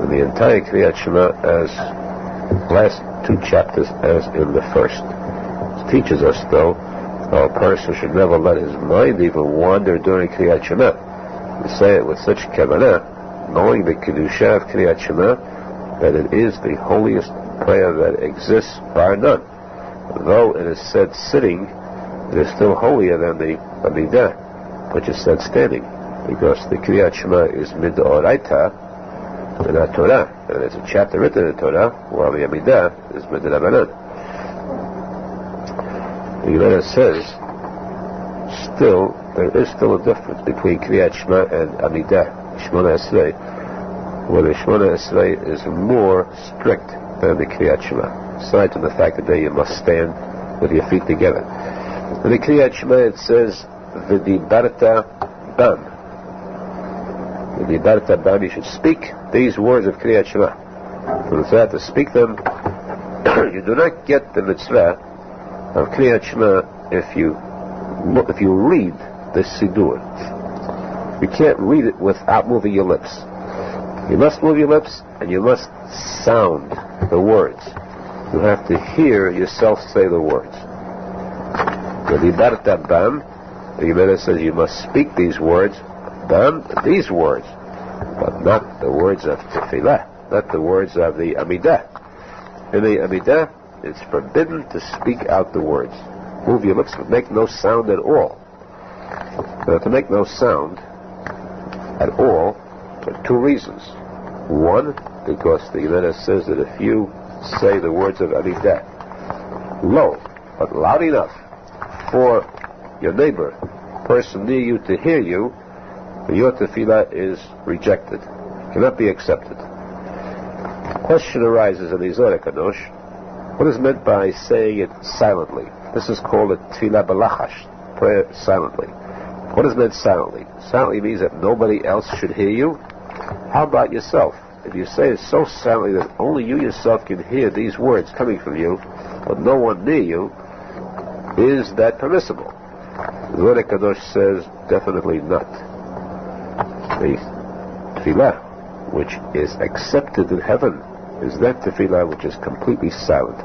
in the entire Kriyat Shema as last two chapters as in the first. It teaches us, though, how a person should never let his mind even wander during Kriyat Shema. We say it with such kavanah, knowing the kedusha of Kriyat Shema, that it is the holiest prayer that exists, bar none. Though it is said sitting, it is still holier than the Amidah, which is said standing, because the Kriyat Shema is mid-oraita, and not Torah, and it's a chapter written in Torah, while the Amidah is mid-rabanan. The Gemara says, still, there is still a difference between Kriyat Shema and Amidah, Shemona Esrei, where the Shemona Esrei is more strict than the Kriyat Shema, aside from the fact that there you must stand with your feet together. In the Kriyat Shema it says, V'dibarta bam. V'dibarta bam, you should speak these words of Kriyat Shema. When it's to speak them, you do not get the mitzvah of Kriyat Shema if you read the Siddur. You can't read it without moving your lips. You must move your lips and you must sound the words. You have to hear yourself say the words. The Gemara says you must speak these words, these words, but not the words of Tefillah, not the words of the Amidah. In the Amidah, it's forbidden to speak out the words. Move your lips, but make no sound at all. Now, to make no sound at all, for two reasons. One, because the Gemara says that if you say the words of Amidah low, but loud enough for your neighbor, person near you to hear you, your tefillah is rejected, cannot be accepted. The question arises in the Zohar Kadosh, what is meant by saying it silently? This is called a tefillah balachash, prayer silently. What is meant silently? Silently means that nobody else should hear you. How about yourself? If you say it so silently that only you yourself can hear these words coming from you, but no one near you, is that permissible? The Zohar Kadosh says definitely not. The tefillah which is accepted in heaven is that tefillah which is completely silent.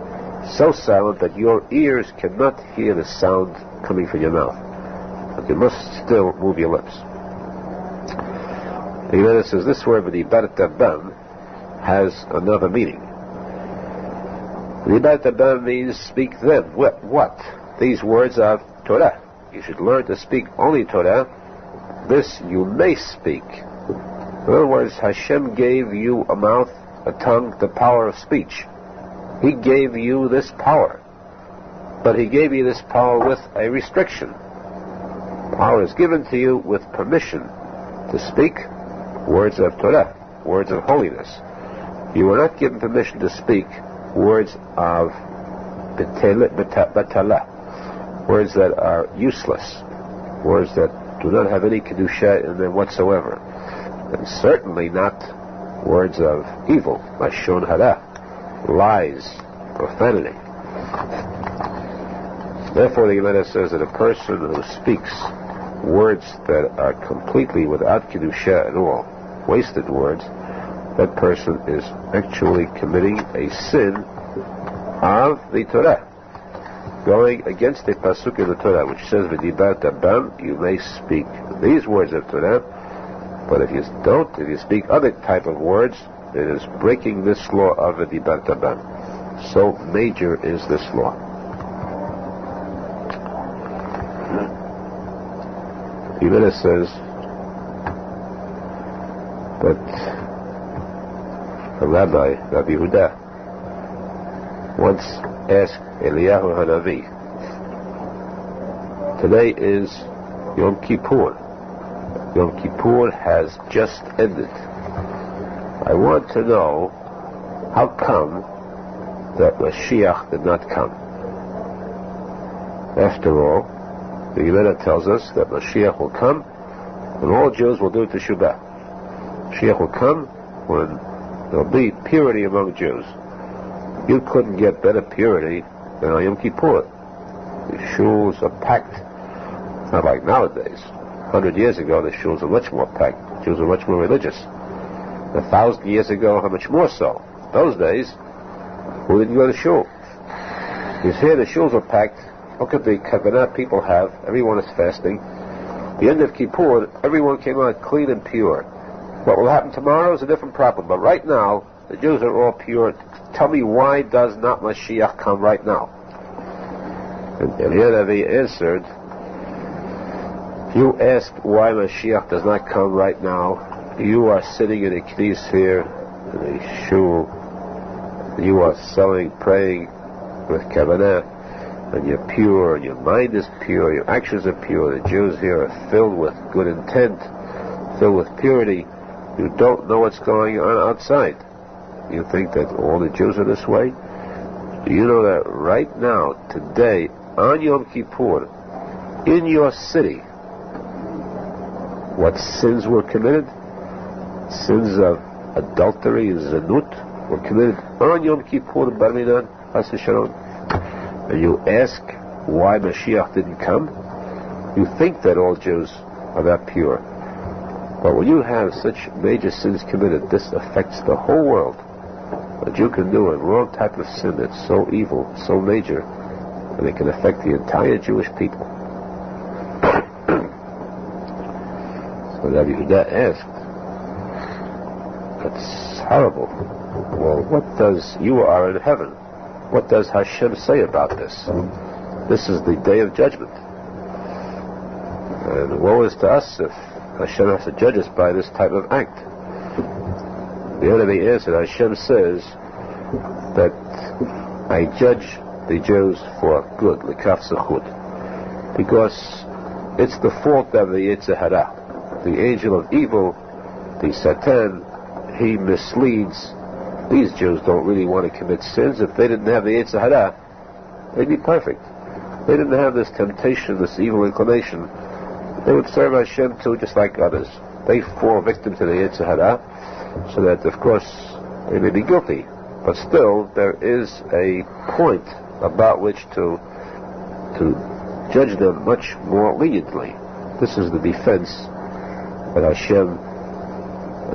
So silent that your ears cannot hear the sound coming from your mouth. But you must still move your lips. The Gemara says this word, v'dibarta bam, has another meaning. V'dibarta bam means speak them. What? These words of Torah. You should learn to speak only Torah. This you may speak. In other words, Hashem gave you a mouth, a tongue, the power of speech. He gave you this power. But He gave you this power with a restriction. Power is given to you with permission to speak words of Torah, words of holiness. You are not given permission to speak words of batala, words that are useless, words that do not have any kedusha in them whatsoever, and certainly not words of evil, lashon hara, lies, profanity. Therefore, the Gemara says that a person who speaks words that are completely without kedusha at all, wasted words, that person is actually committing a sin of the Torah, going against the pasuk in the Torah, which says, "V'dibarta bam," you may speak these words of Torah, but if you speak other type of words, it is breaking this law of v'dibarta bam. So major is this law. The Gemara says that a rabbi, Rabbi Yehuda, once asked Eliyahu Hanavi, today is Yom Kippur. Yom Kippur has just ended. I want to know how come that Mashiach did not come. After all, the Gemara tells us that Mashiach will come and all Jews will do Teshuva. Mashiach will come when there will be purity among Jews. You couldn't get better purity than on Yom Kippur. The shuls are packed. It's not like nowadays. 100 years ago, the shuls were much more packed. Jews were much more religious. 1,000 years ago, how much more so? Those days, who didn't go to shul? You see, the shuls are packed. Look at the kavanah people have. Everyone is fasting. The end of Kippur, everyone came out clean and pure. What will happen tomorrow is a different problem. But right now, the Jews are all pure. Tell me, why does not Mashiach come right now? And Eliyahu answered, you ask why Mashiach does not come right now. You are sitting in a knis here, in a shul. You are praying with kavanah. and you're pure, and your mind is pure, your actions are pure, the Jews here are filled with good intent, filled with purity, you don't know what's going on outside. You think that all the Jews are this way? Do you know that right now, today, on Yom Kippur, in your city, what sins were committed? Sins of adultery, zanut, were committed on Yom Kippur, Bar Minan, Has Shalom. And you ask why Mashiach didn't come? You think that all Jews are that pure. But when you have such major sins committed, this affects the whole world. A Jew can do a wrong type of sin that's so evil, so major, and it can affect the entire Jewish people. So Rabbi Yehuda asked, that's horrible. Well, what does you are in heaven? What does Hashem say about this? This is the day of judgment. And woe is to us if Hashem has to judge us by this type of act. The enemy answered, Hashem says that I judge the Jews for good, l'kaf zechut, because it's the fault of the Yetzer Hara, the angel of evil, the Satan. He misleads. These Jews don't really want to commit sins. If they didn't have the Yetzer Hara, they'd be perfect. They didn't have this temptation, this evil inclination. They would serve Hashem too, just like others. They fall victim to the Yetzer Hara, so that, of course, they may be guilty. But still, there is a point about which to judge them much more leniently. This is the defense that Hashem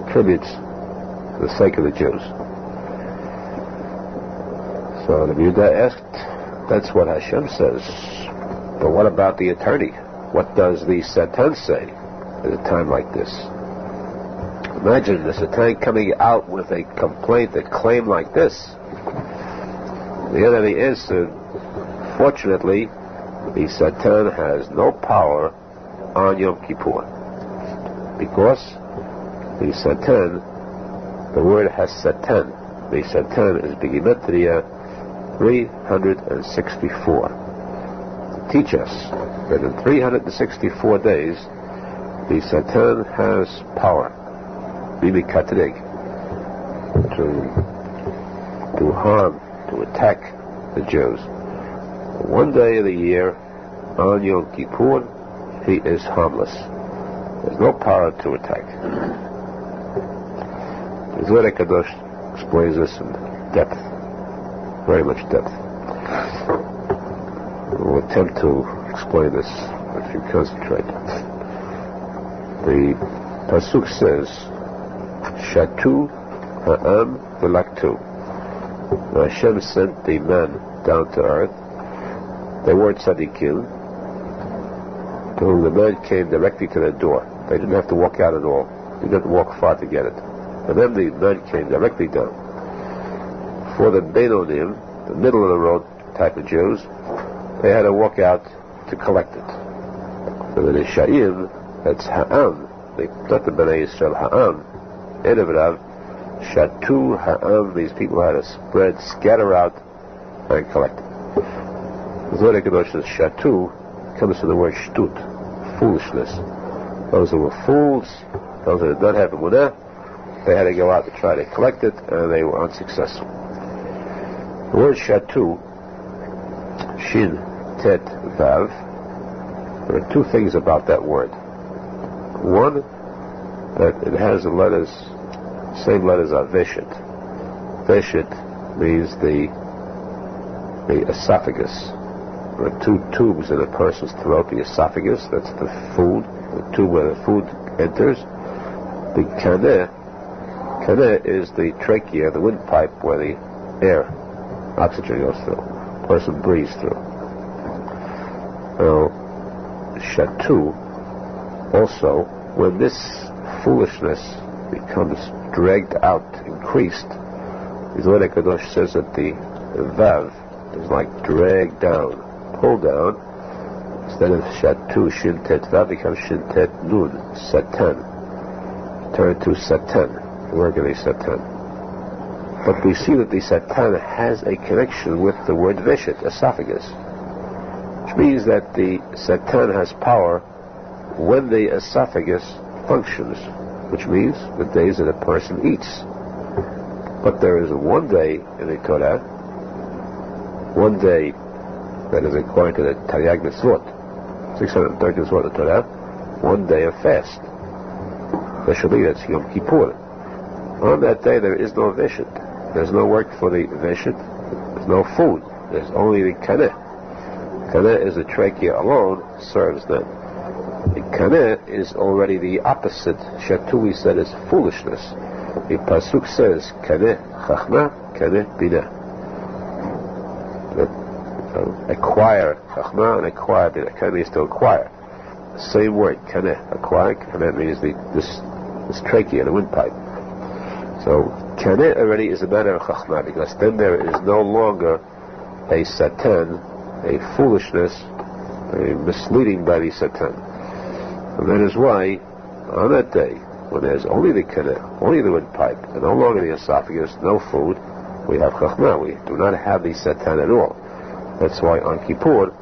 attributes for the sake of the Jews. So the Yehuda asked, that's what Hashem says. But what about the attorney? What does the Satan say at a time like this? Imagine the Satan coming out with a complaint, a claim like this. The enemy answered, fortunately, the Satan has no power on Yom Kippur. Because the Satan, the word has Satan. The Satan is Begimatria 364. To teach us that in 364 days, the Satan has power, Bimikatrig, to harm, to attack the Jews. One day of the year, on Yom Kippur, he is harmless. There's no power to attack. The Zohar Kadosh explains this in depth, very much depth. We'll attempt to explain this if you concentrate. The pasuk says, Shatu ha'am v'laktu. Hashem sent the man down to earth. They weren't tzadikim, to whom the man came directly to their door. They didn't have to walk out at all. They didn't have to walk far to get it. And then the man came directly down. For the Beinonim, the middle of the road type of Jews, they had to walk out to collect it. For the Nishaim, that's Ha'am. Not the Bnei Yisrael, Ha'am. Edevrav, Shatu Ha'am, these people had to spread, scatter out, and collect it. The Zohar Kadosh says Shatu comes from the word Shtut, foolishness. Those who were fools, those who did not have emunah, they had to go out to try to collect it, and they were unsuccessful. The word Shatu, Shin, Tet, Vav, there are two things about that word. One, that it has the letters, same letters are Veshit. Veshit means the esophagus. There are two tubes in a person's throat, the esophagus, that's the food, the tube where the food enters. The kaneh is the trachea, the windpipe where the air, oxygen goes through. The person breathes through. Now, Shatu, also, when this foolishness becomes dragged out, increased, the Zohar Kadosh says that the Vav is like dragged down, pulled down. Instead of Shatu, Shin Tet Vav becomes Shin Tet Nun, Satan. Turn to Satan, regularly Satan. But we see that the Satan has a connection with the word Veshit, esophagus. means that the satan has power when the esophagus functions, which means the days that a person eats. But there is one day in the Torah, one day that is according to the Taryag Mitzvot, 630 Mitzvot of the Torah, one day of fast. Especially that's Yom Kippur. On that day there is no veshit. There's no work for the veshit. There's no food. There's only the kaneh. Kaneh is the trachea alone serves them. The kaneh is already the opposite. Shatui said is foolishness. The pasuk says kaneh chachma, kaneh binah. Acquire chachma and acquire binah. Kaneh means to acquire. The same word, kaneh, acquire. Kaneh means this trachea, the windpipe. So kaneh already is a matter of chachma, because then there is no longer a satan, a foolishness, a misleading by the satan. And that is why, on that day, when there's only the kaneh, only the windpipe, and no longer the esophagus, no food, we have chachma. We do not have the satan at all. That's why on Kippur,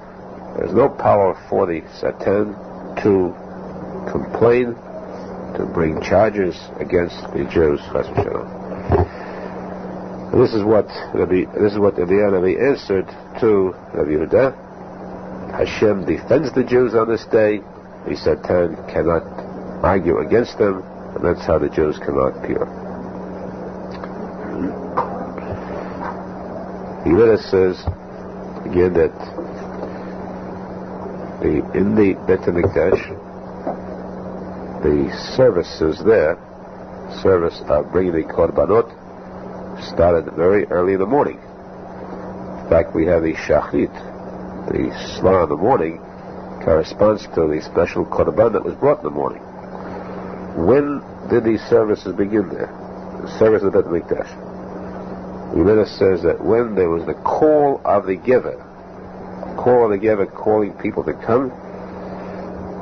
there's no power for the satan to complain, to bring charges against the Jews. This is what Rabbi answered to Rabbi Yehuda. Hashem defends the Jews on this day. The Satan cannot argue against them, and that's how the Jews cannot appear. The Gemara says again that in the Bet HaMikdash, the services there, service of bringing the korbanot, started very early in the morning. In fact, we have the shachrit, the slaughter in the morning, corresponds to the special korban that was brought in the morning. When did these services begin there? The service of the Bet HaMikdash. The Gemara says that when there was the call of the giver, calling people to come,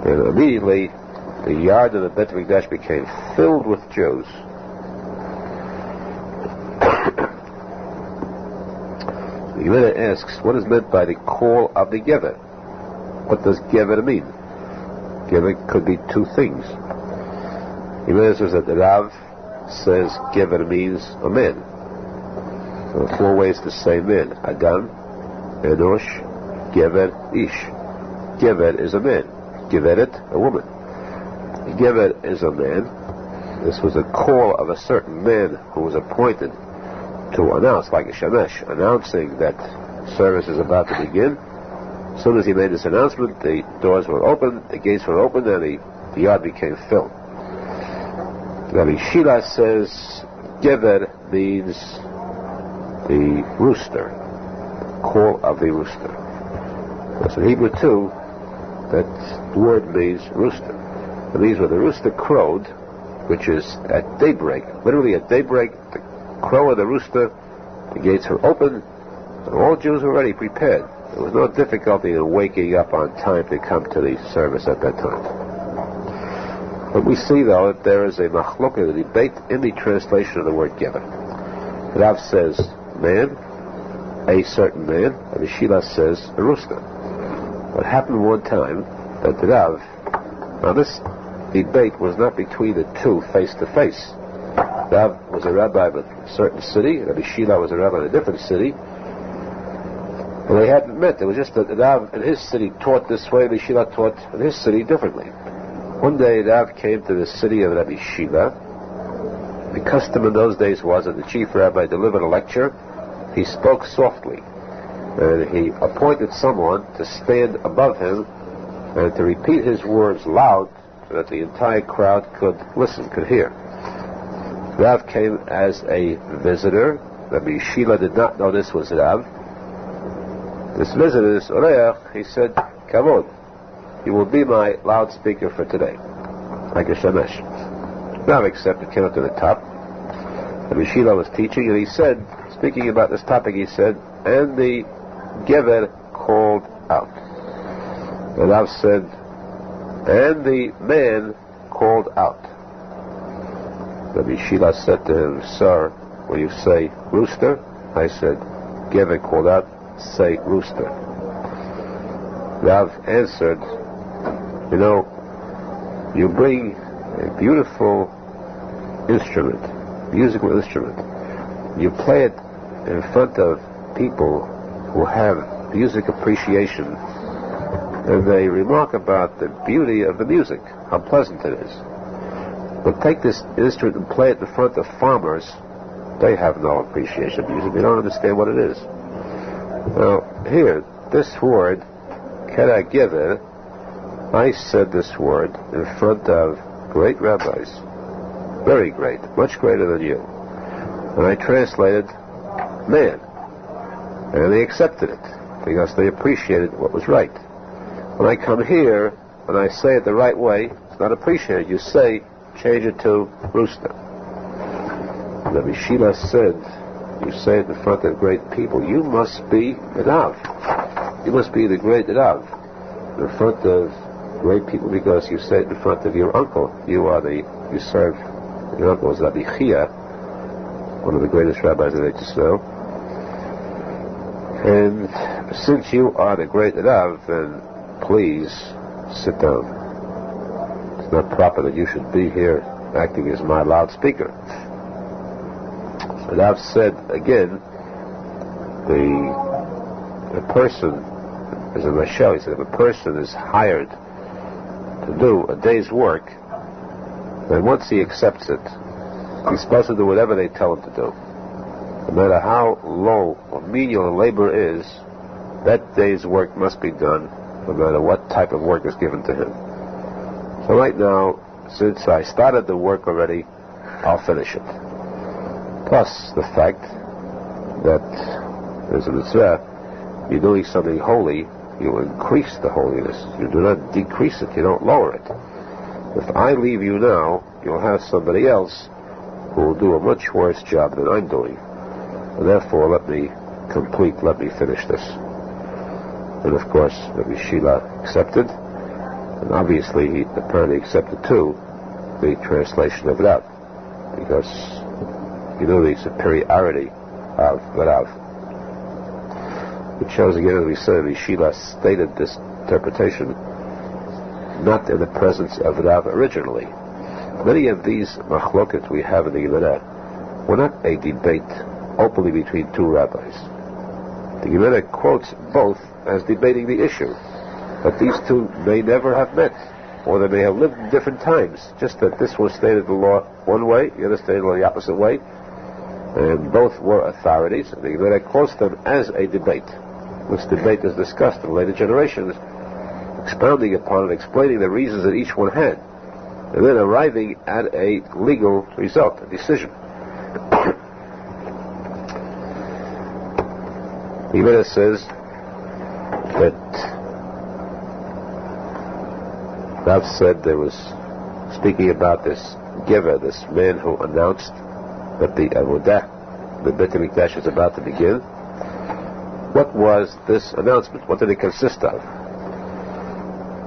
then immediately the yard of the Bet HaMikdash became filled with Jews. The Gemara asks, what is meant by the call of the giver? What does giver mean? Giver could be two things. The Gemara says that the Rav says giver means a man. There are four ways to say man: Adam, Enosh, Gever, Ish. Gever is a man. Geveret, a woman. Gever is a man. This was a call of a certain man who was appointed to announce, like a shamesh, announcing that service is about to begin. As soon as he made this announcement, the doors were opened, the gates were opened, and the yard became filled. Rabbi Shila says Gever means the rooster, call of the rooster. So in Hebrew too, that word means rooster. It means when the rooster crowed, which is at daybreak, literally at daybreak, the crow of the rooster, the gates were open, and all Jews were already prepared. There was no difficulty in waking up on time to come to the service at that time. But we see, though, that there is a machlokah, a debate in the translation of the word giver. Rav says man, a certain man, and the Shila says a rooster. What happened one time that the Rav, now this debate was not between the two face to face. Rav was a rabbi of a certain city, Rabbi Shila was a rabbi in a different city, and they hadn't met. It was just that Rav in his city taught this way, Rabbi Shila taught in his city differently. One day Rav came to the city of Rabbi Shila. The custom in those days was that the chief rabbi delivered a lecture. He spoke softly, and he appointed someone to stand above him and to repeat his words loud so that the entire crowd could listen, could hear. Rav came as a visitor. Rabbi Shila did not know this was Rav. This visitor, this Oreach, he said, "Kavod, you will be my loudspeaker for today," like a shemesh. Rav accepted, came up to the top. Rabbi Shila was teaching, and he said, speaking about this topic, he said, and the Gever called out. And Rav said, and the man called out. Rabbi Shila said to him, "Sir, will you say rooster?" I said, Gever called out, say rooster. Rav answered, you know, you bring a beautiful instrument, musical instrument. You play it in front of people who have music appreciation, and they remark about the beauty of the music, how pleasant it is. But take this instrument and play it in front of farmers. They have no appreciation of music. They don't understand what it is. Now, here, this word, Kerageve, I said this word in front of great rabbis, very great, much greater than you. And I translated man. And they accepted it, because they appreciated what was right. When I come here, and I say it the right way, it's not appreciated. You say, change it to rooster. Rabbi Shila said, you say it in front of great people, you must be an Av. You must be the great Av. In front of great people, because you say it in front of your uncle. You serve, your uncle was Rabbi Chia, one of the greatest rabbis that I just know. And since you are the great Rav, then please sit down. It's not proper that you should be here acting as my loudspeaker. So Rav said again, the person, as a Mashal, he said, if a person is hired to do a day's work, then once he accepts it, he's supposed to do whatever they tell him to do. No matter how low or menial the labor is, that day's work must be done, no matter what type of work is given to him. So right now, since I started the work already, I'll finish it. Plus the fact that there's a mitzvah, you're doing something holy, you increase the holiness. You do not decrease it, you don't lower it. If I leave you now, you'll have somebody else who will do a much worse job than I'm doing. And therefore, let me finish this. And of course, Rabbi Shila accepted, and obviously he apparently accepted too the translation of Rav, because you know the superiority of Rav. It shows again, as we said, Rabbi Shila stated this interpretation not in the presence of Rav originally. Many of these machloket we have in the Gemara were not a debate openly between two rabbis. The Gemara quotes both as debating the issue, but these two may never have met, or they may have lived in different times, just that this one stated the law one way, the other stated the law the opposite way, and both were authorities, and the Gemara quotes them as a debate. This debate is discussed in later generations, expounding upon and explaining the reasons that each one had, and then arriving at a legal result, a decision. The Gemara says that Rav said there was, speaking about this giver, this man who announced that the Avodah, the Beit HaMikdash, is about to begin. What was this announcement? What did it consist of?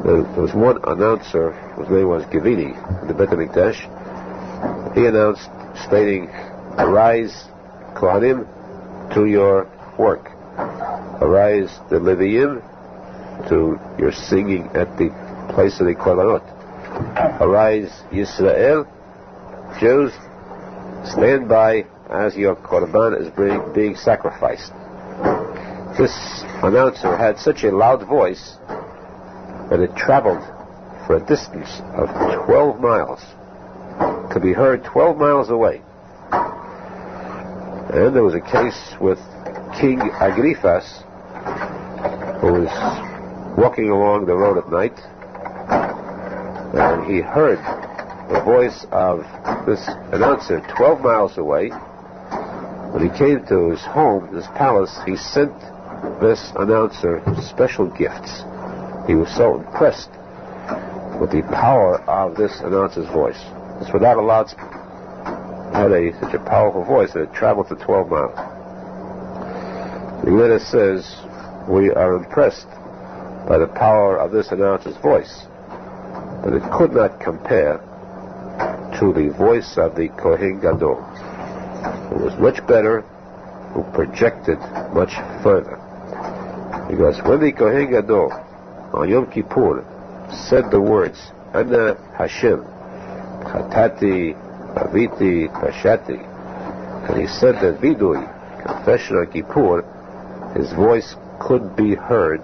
There was one announcer whose name was Givini in the Beit HaMikdash. He announced, stating, "Arise, Kohanim, to your work. Arise, the Leviim, to your singing at the place of the Korbanot. Arise, Yisrael, Jews, stand by as your Korban is being sacrificed." This announcer had such a loud voice that it traveled for a distance of 12 miles. Could be heard 12 miles away. And there was a case with King Agrippas, who was walking along the road at night, and he heard the voice of this announcer 12 miles away. When he came to his home, his palace, he sent this announcer special gifts. He was so impressed with the power of this announcer's voice. It's without a loudspeaker. It had such a powerful voice that it traveled for 12 miles. The Gemara says, we are impressed by the power of this announcer's voice, but it could not compare to the voice of the Kohen Gadol. It was much better, who projected much further. Because when the Kohen Gadol on Yom Kippur, said the words, Ana Hashem, Chatati, Aviti, Pashati, and he said that Vidui, confession on Kippur, his voice could be heard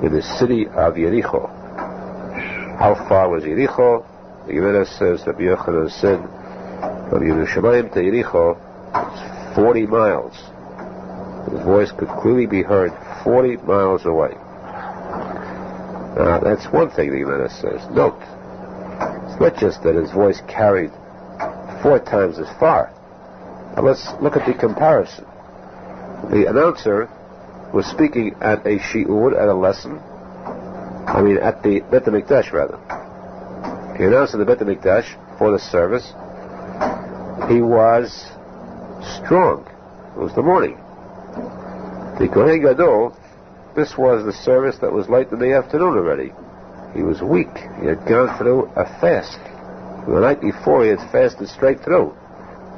in the city of Yericho. How far was Yericho? The Gemara says that Rabbi Nachman said from Yerushalmi to Yericho, it's 40 miles. His voice could clearly be heard 40 miles away. Now, that's one thing the Gemara says. Note, it's not just that his voice carried 4 times as far. Now let's look at the comparison. The announcer was speaking at a shi'ur, at a lesson, at the Bet HaMikdash rather. He announced in the Bet HaMikdash for the service. He was strong. It was the morning. The Kohen Gadol, this was the service that was late in the afternoon already. He was weak. He had gone through a fast. The night before he had fasted straight through.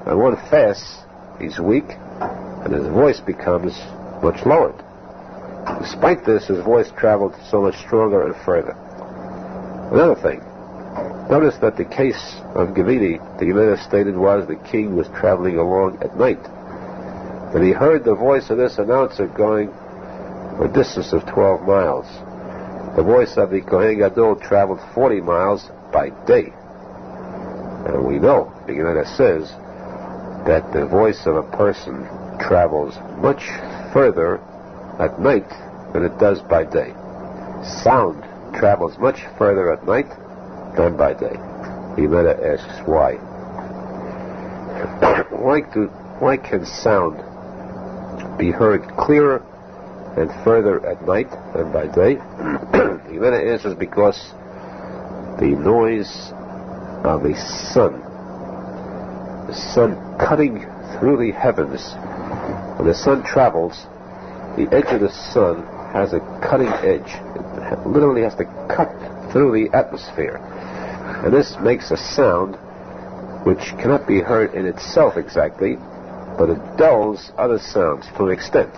On one fast, he's weak, and his voice becomes much lowered. Despite this, his voice traveled so much stronger and further. Another thing, notice that the case of Gavini, the Gemara stated, was the king was traveling along at night. And he heard the voice of this announcer going a distance of 12 miles. The voice of the Kohen Gadol traveled 40 miles by day. And we know, the Gemara says, that the voice of a person travels much further at night than it does by day. Sound travels much further at night than by day. The Gemara asks why. Why can sound be heard clearer and further at night than by day? The Gemara answers because the noise of the sun cutting through the heavens, when the sun travels, the edge of the sun has a cutting edge. It literally has to cut through the atmosphere. And this makes a sound which cannot be heard in itself exactly, but it dulls other sounds to an extent.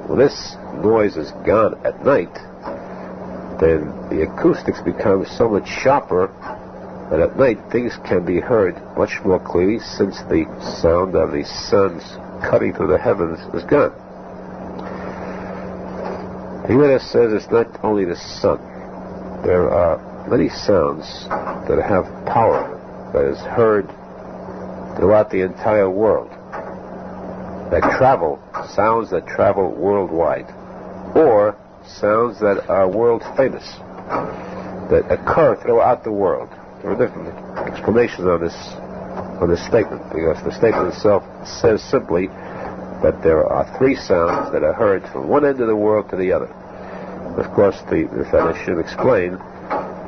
When this noise is gone at night, then the acoustics become so much sharper, and at night things can be heard much more clearly since the sound of the sun's cutting through the heavens is gone. The Gemara says it's not only the sun. There are many sounds that have power that is heard throughout the entire world, that travel, sounds that travel worldwide, or sounds that are world famous, that occur throughout the world. There are different explanations on this statement, because the statement itself says simply that there are 3 sounds that are heard from one end of the world to the other. Of course, the Mepharshim explain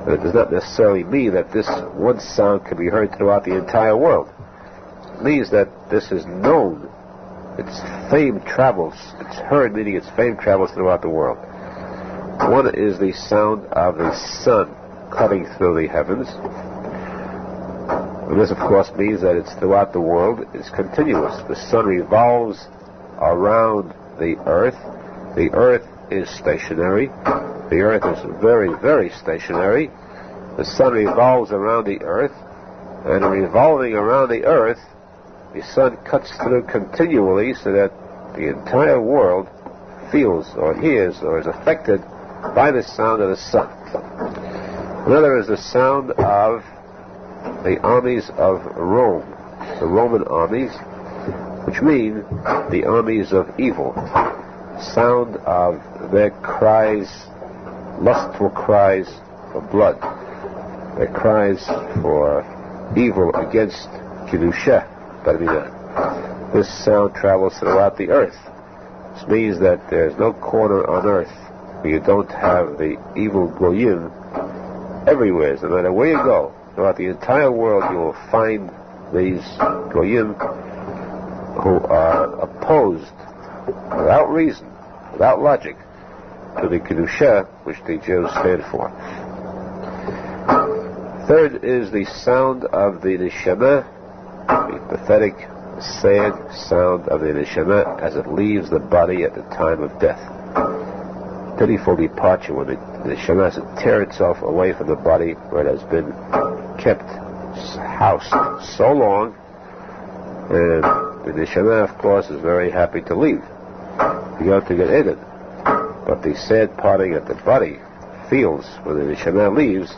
that it does not necessarily mean that this one sound can be heard throughout the entire world. It means that this is known. Its fame travels. It's heard, meaning its fame travels throughout the world. One is the sound of the sun cutting through the heavens. And this, of course, means that it's throughout the world. It's continuous. The sun revolves around the earth. The earth is stationary. The earth is very, very stationary. The sun revolves around the earth, and revolving around the earth, the sun cuts through continually so that the entire world feels or hears or is affected by the sound of the sun. Another is the sound of the armies of Rome, the Roman armies, which mean the armies of evil. Sound of their cries, lustful cries for blood, their cries for evil against Kedusha. This sound travels throughout the earth. This means that there's no corner on earth where you don't have the evil goyim. Everywhere, no matter where you go, throughout the entire world, you will find these goyim who are opposed, without reason, without logic, to the Kedusha which the Jews stand for. Third is the sound of the neshama, the pathetic, sad sound of the neshama as it leaves the body at the time of death. pitiful departure when the neshama has to tear itself away from the body where it has been kept housed so long, and the neshama, of course, is very happy to leave. You have to get in it. But the sad parting that the body feels when the neshama leaves,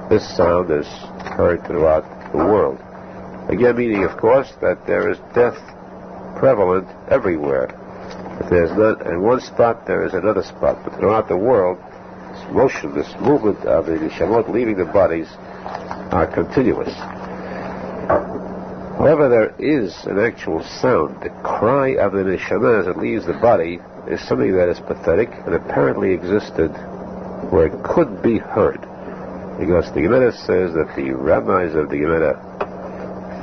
this sound is heard throughout the world. Again, meaning, of course, that there is death prevalent everywhere. If there's not in one spot, there is another spot. But throughout the world, this motion, this movement of the neshamot leaving the bodies are continuous. However, there is an actual sound. The cry of the neshama as it leaves the body is something that is pathetic and apparently existed where it could be heard. Because the Gemara says that the rabbis of the Gemara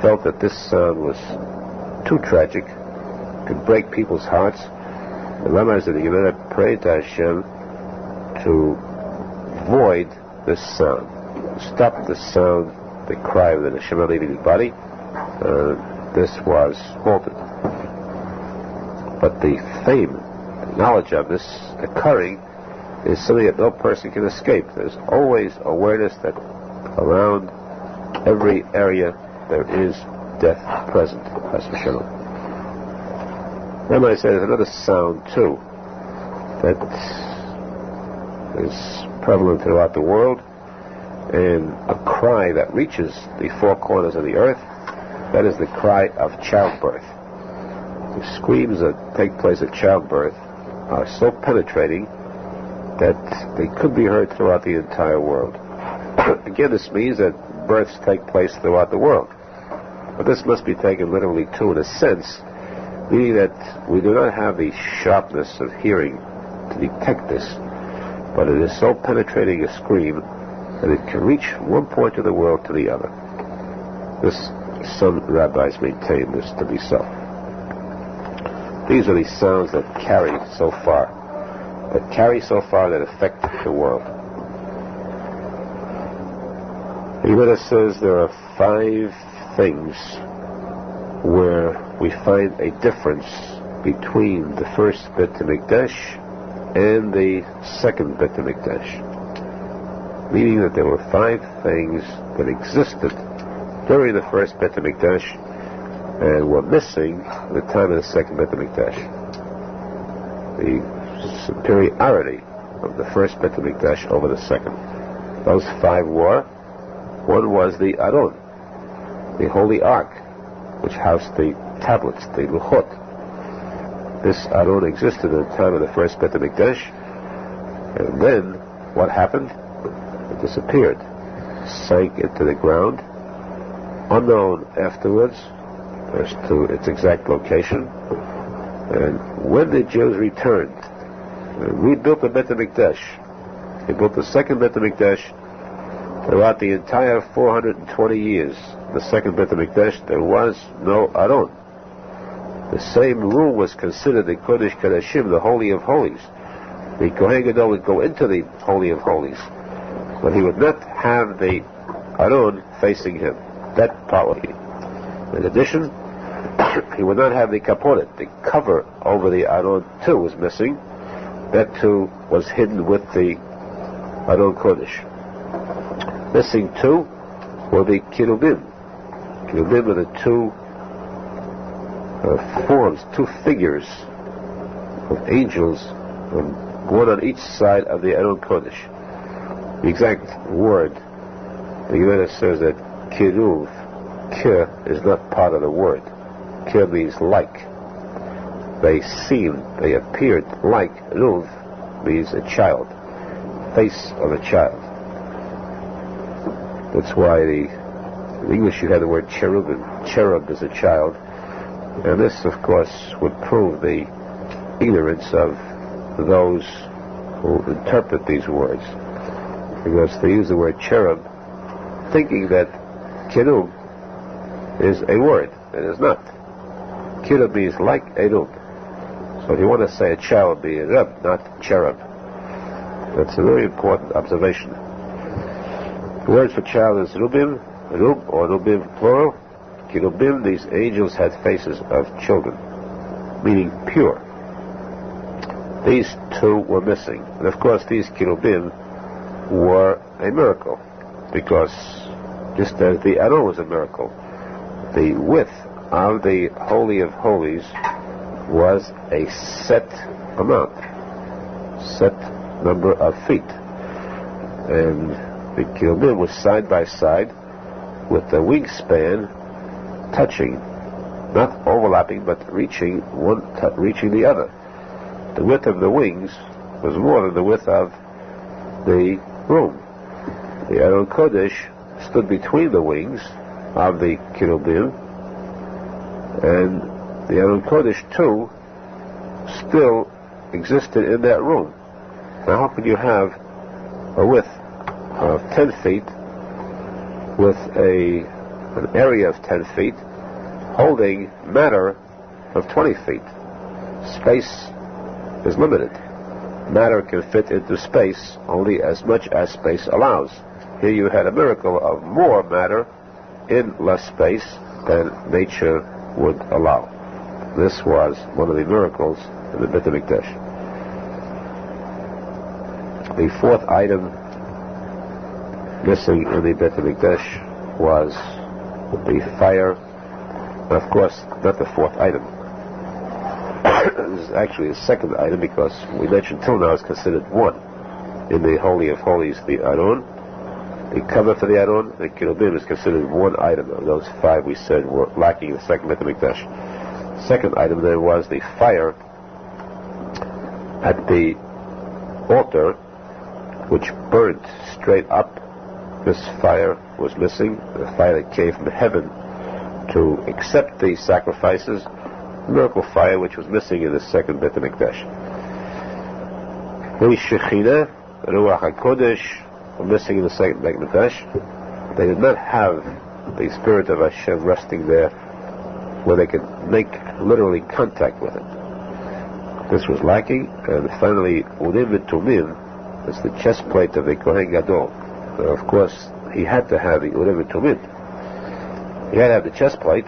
felt that this sound was too tragic, could break people's hearts. The rabbis of the Gemara prayed to Hashem to void this sound, stop the sound, the cry of the neshama leaving the body. This was halted. But the fame, the knowledge of this occurring is something that no person can escape. There's always awareness that around every area there is death present. That's for sure. Then I say there's another sound too that is prevalent throughout the world, and a cry that reaches the four corners of the earth. That is the cry of childbirth. The screams that take place at childbirth are so penetrating that they could be heard throughout the entire world. Again, this means that births take place throughout the world. But this must be taken literally too, in a sense, meaning that we do not have the sharpness of hearing to detect this, but it is so penetrating a scream that it can reach one point of the world to the other. Some rabbis maintain this to be so. These are the sounds that carry so far that affect the world. The Gemara says there are 5 things where we find a difference between the first Bet HaMikdash and the second Bet HaMikdash. Meaning that there were 5 things that existed during the first Bet HaMikdash and were missing at the time of the second Bet HaMikdash. The superiority of the first Bet HaMikdash over the second. Those 5 were: one was the Aharon, the Holy Ark, which housed the tablets, the Luchot. This Aharon existed at the time of the first Bet HaMikdash, and then what happened? It disappeared, sank into the ground, unknown afterwards as to its exact location. And when the Jews returned, rebuilt the Bet HaMikdash, they built the second Bet HaMikdash. Throughout the entire 420 years, the second Bet HaMikdash, there was no Aharon. The same room was considered the Kodesh Kodashim, the Holy of Holies. The Kohen Gadol would go into the Holy of Holies, but he would not have the Aharon facing him. That part was he. In addition, he would not have the kaponet, the cover over the Aharon too was missing. That too was hidden with the Aharon Kodesh. Missing too were the kirubim. Kirubim are the 2 forms, 2 figures of angels, one on each side of the Aharon Kodesh. The exact word, the Gemara says that kiruv, kir, is not part of the word. Kir means like. They appeared like. Ruv means a child, face of a child. That's why in English you have the word cherubim. Cherub is a child. And this, of course, would prove the ignorance of those who interpret these words. Because they use the word cherub thinking that kiruv is a word. It is not. Kiruv means like a rub. So if you want to say a child, be a rub, not cherub. That's a very important observation. The word for child is rubim, rub or rubim plural. Kirubim, these angels had faces of children, meaning pure. these two were missing. And of course these kirubim were a miracle, because just as the Aharon was a miracle, the width of the Holy of Holies was a set amount, set number of feet. And the kirubim was side by side with the wingspan touching, not overlapping, but reaching the other. The width of the wings was more than the width of the room. The Aharon Kodesh stood between the wings of the kirubim, and the Aharon Kodesh too still existed in that room. Now how could you have a width of 10 feet with an area of 10 feet holding matter of 20 feet? Space is limited. Matter can fit into space only as much as space allows. Here you had a miracle of more matter in less space than nature would allow. This was one of the miracles in the Beit HaMikdash. The fourth item missing in the Beit HaMikdash was the fire. And of course, not the fourth item. This is actually the second item, because we mentioned till now is considered one. In the Holy of Holies, the Aharon, the cover for the Aharon, the kirubim is considered one item. Of those five we said were lacking in the second Beit HaMikdash. Second item there was the fire at the altar, which burned straight up. This fire was missing, the fire that came from heaven to accept the sacrifices, the miracle fire which was missing in the second Beit HaMikdash. The Shekhinah, the Ruach HaKodesh, were missing in the second Beit HaMikdash. They did not have the Spirit of Hashem resting there where they could make literally contact with it. This was lacking. And finally, Urim v'Tumim is the chest plate of the Kohen Gadol. Now, of course, he had to have the Urim v'Tumim. He had to have the chest plate,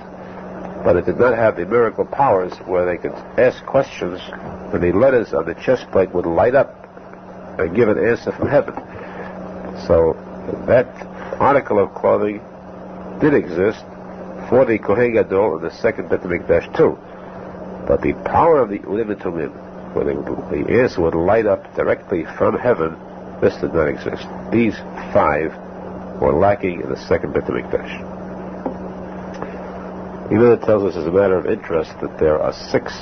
but it did not have the miracle powers where they could ask questions and the letters on the chest plate would light up and give an answer from heaven. So that article of clothing did exist for the Kohen Gadol in the second Beit HaMikdash too. But the power of the Urim v'Tumim, where the answer would light up directly from heaven, this did not exist. These five were lacking in the second Beit HaMikdash. Even it tells us as a matter of interest that there are 6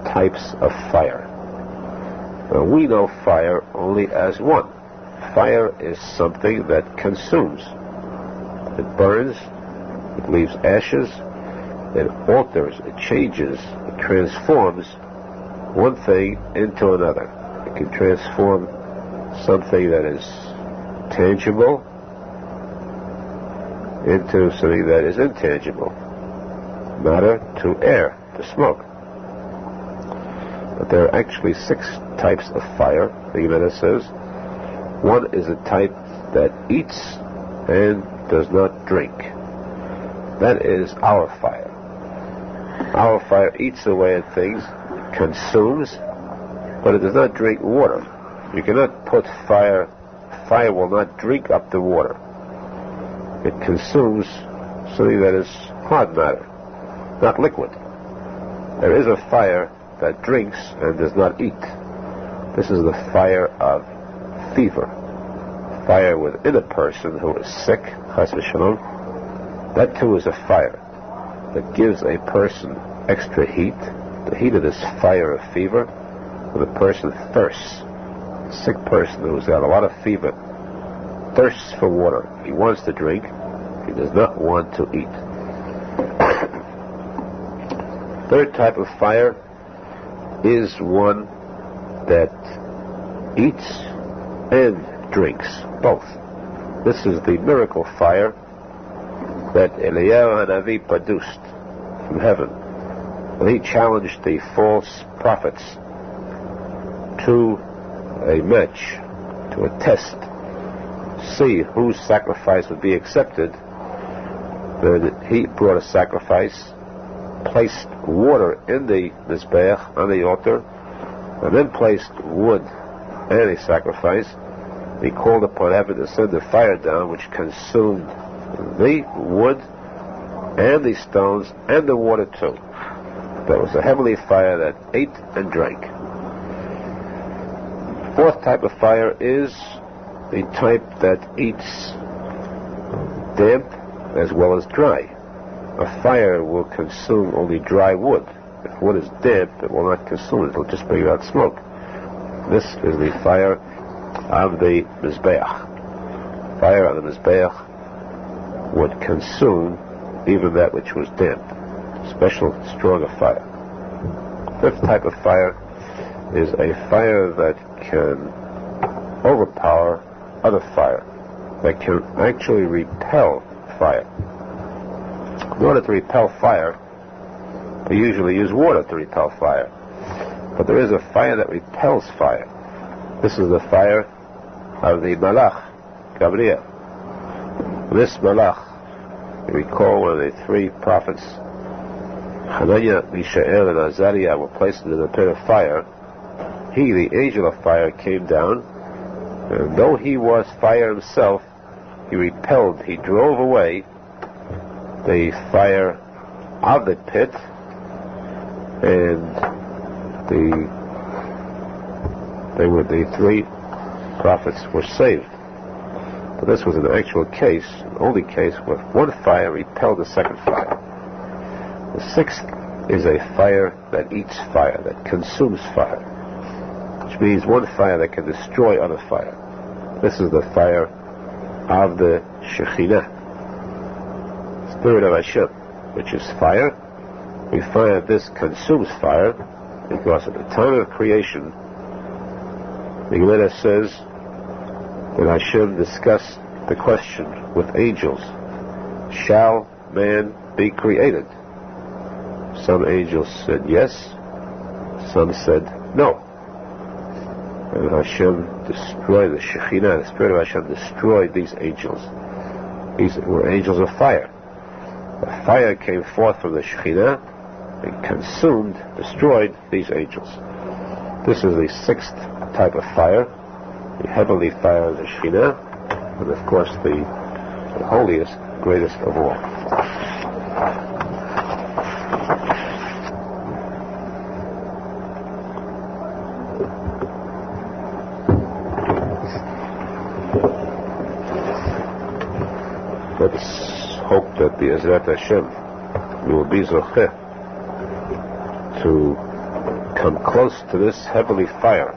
types of fire. Now we know fire only as one. Fire is something that consumes. It burns, it leaves ashes, it alters, it changes, it transforms one thing into another. It can transform something that is tangible into something that is intangible. Matter to air, to smoke. But there are actually 6 types of fire, the Gemara says. One is a type that eats and does not drink. That is our fire. Our fire eats away at things, consumes, but it does not drink water. You cannot put fire will not drink up the water. It consumes something that is hard matter, not liquid. There is a fire that drinks and does not eat. This is the fire of fever. Fire within a person who is sick, chas v'shalom. That too is a fire that gives a person extra heat. The heat of this fire of fever, when a person thirsts, a sick person who's got a lot of fever, thirsts for water. He wants to drink. He does not want to eat. Third type of fire is one that eats and drinks, both. This is the miracle fire that Eliyahu Hanavi produced from heaven when he challenged the false prophets to a match, to a test, see whose sacrifice would be accepted. Then he brought a sacrifice, placed water in the mizbeach, on the altar, and then placed wood and a sacrifice, he called upon heaven to send the fire down, which consumed the wood and the stones and the water too. That was a heavenly fire that ate and drank. Fourth type of fire is the type that eats damp as well as dry. A fire will consume only dry wood. If wood is damp, it will not consume it. It will just bring out smoke. This is the fire of the Mizbeach. Fire of the Mizbeach would consume even that which was damp. Special, stronger fire. Fifth type of fire is a fire that can overpower other fire, that can actually repel fire. In order to repel fire, we usually use water to repel fire. But there is a fire that repels fire. This is the fire of the Malach, Gabriel. This Malach, you recall one of the three prophets, Hananiah, Mishael, and Azariah, were placed into the pit of fire. He, the angel of fire, came down, and though he was fire himself, he repelled, he drove away the fire of the pit, and the three prophets were saved. But this was an actual case, an only case where one fire repelled the second fire. The sixth is a fire that eats fire, that consumes fire, which means one fire that can destroy other fire. This is the fire of the Shekhinah, Spirit of Hashem, which is fire. We find that this consumes fire because at the time of creation, the Gemara says that Hashem discussed the question with angels: shall man be created? Some angels said yes, some said no. And Hashem destroyed the Shekhinah, the Spirit of Hashem destroyed these angels. These were angels of fire. The fire came forth from the Shekhinah and consumed, destroyed these angels. This is the sixth type of fire, the heavenly fire of the Shekhinah, and of course the holiest, greatest of all. Let's hope that the Ezrat Hashem will be zocheh to come close to this heavenly fire,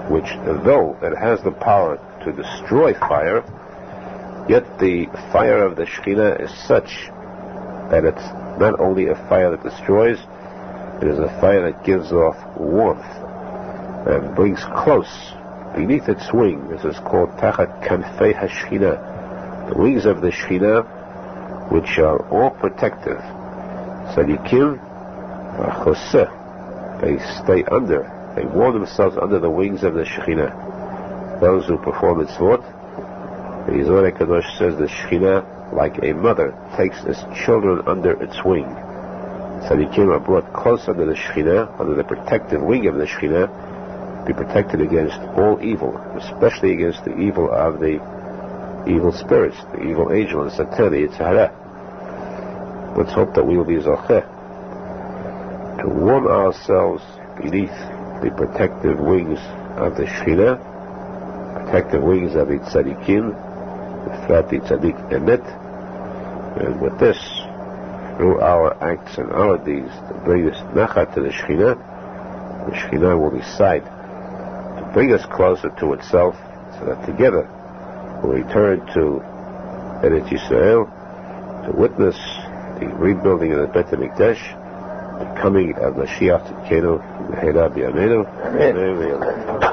which, though it has the power to destroy fire, yet the fire of the Shekhinah is such that it's not only a fire that destroys, it is a fire that gives off warmth and brings close beneath its wing. This is called Tachat Kanfei HaShekhinah, the wings of the Shekhinah, which are all protective. Tzadikim Choseh, they stay under, they warm themselves under the wings of the Shekhinah. Those who perform mitzvot, the Zohar Kadosh says the Shekhinah, like a mother, takes its children under its wing. Tzadikim are brought close under the Shekhinah, under the protective wing of the Shekhinah, be protected against all evil, especially against the evil of the evil spirits, the evil angel, and Satan, the Yitzhara. Let's hope that we will be zocheh to warm ourselves beneath the protective wings of the Shekhinah, protective wings of the tzadikim, the tzadik emet, and with this, through our acts and our deeds, to bring this nachat to the Shekhinah will decide to bring us closer to itself, so that together we'll return to Eretz Yisrael to witness the rebuilding of the Beit HaMikdash, the coming of Mashiach Tzidkenu, Mehera B'Yameinu. Amen.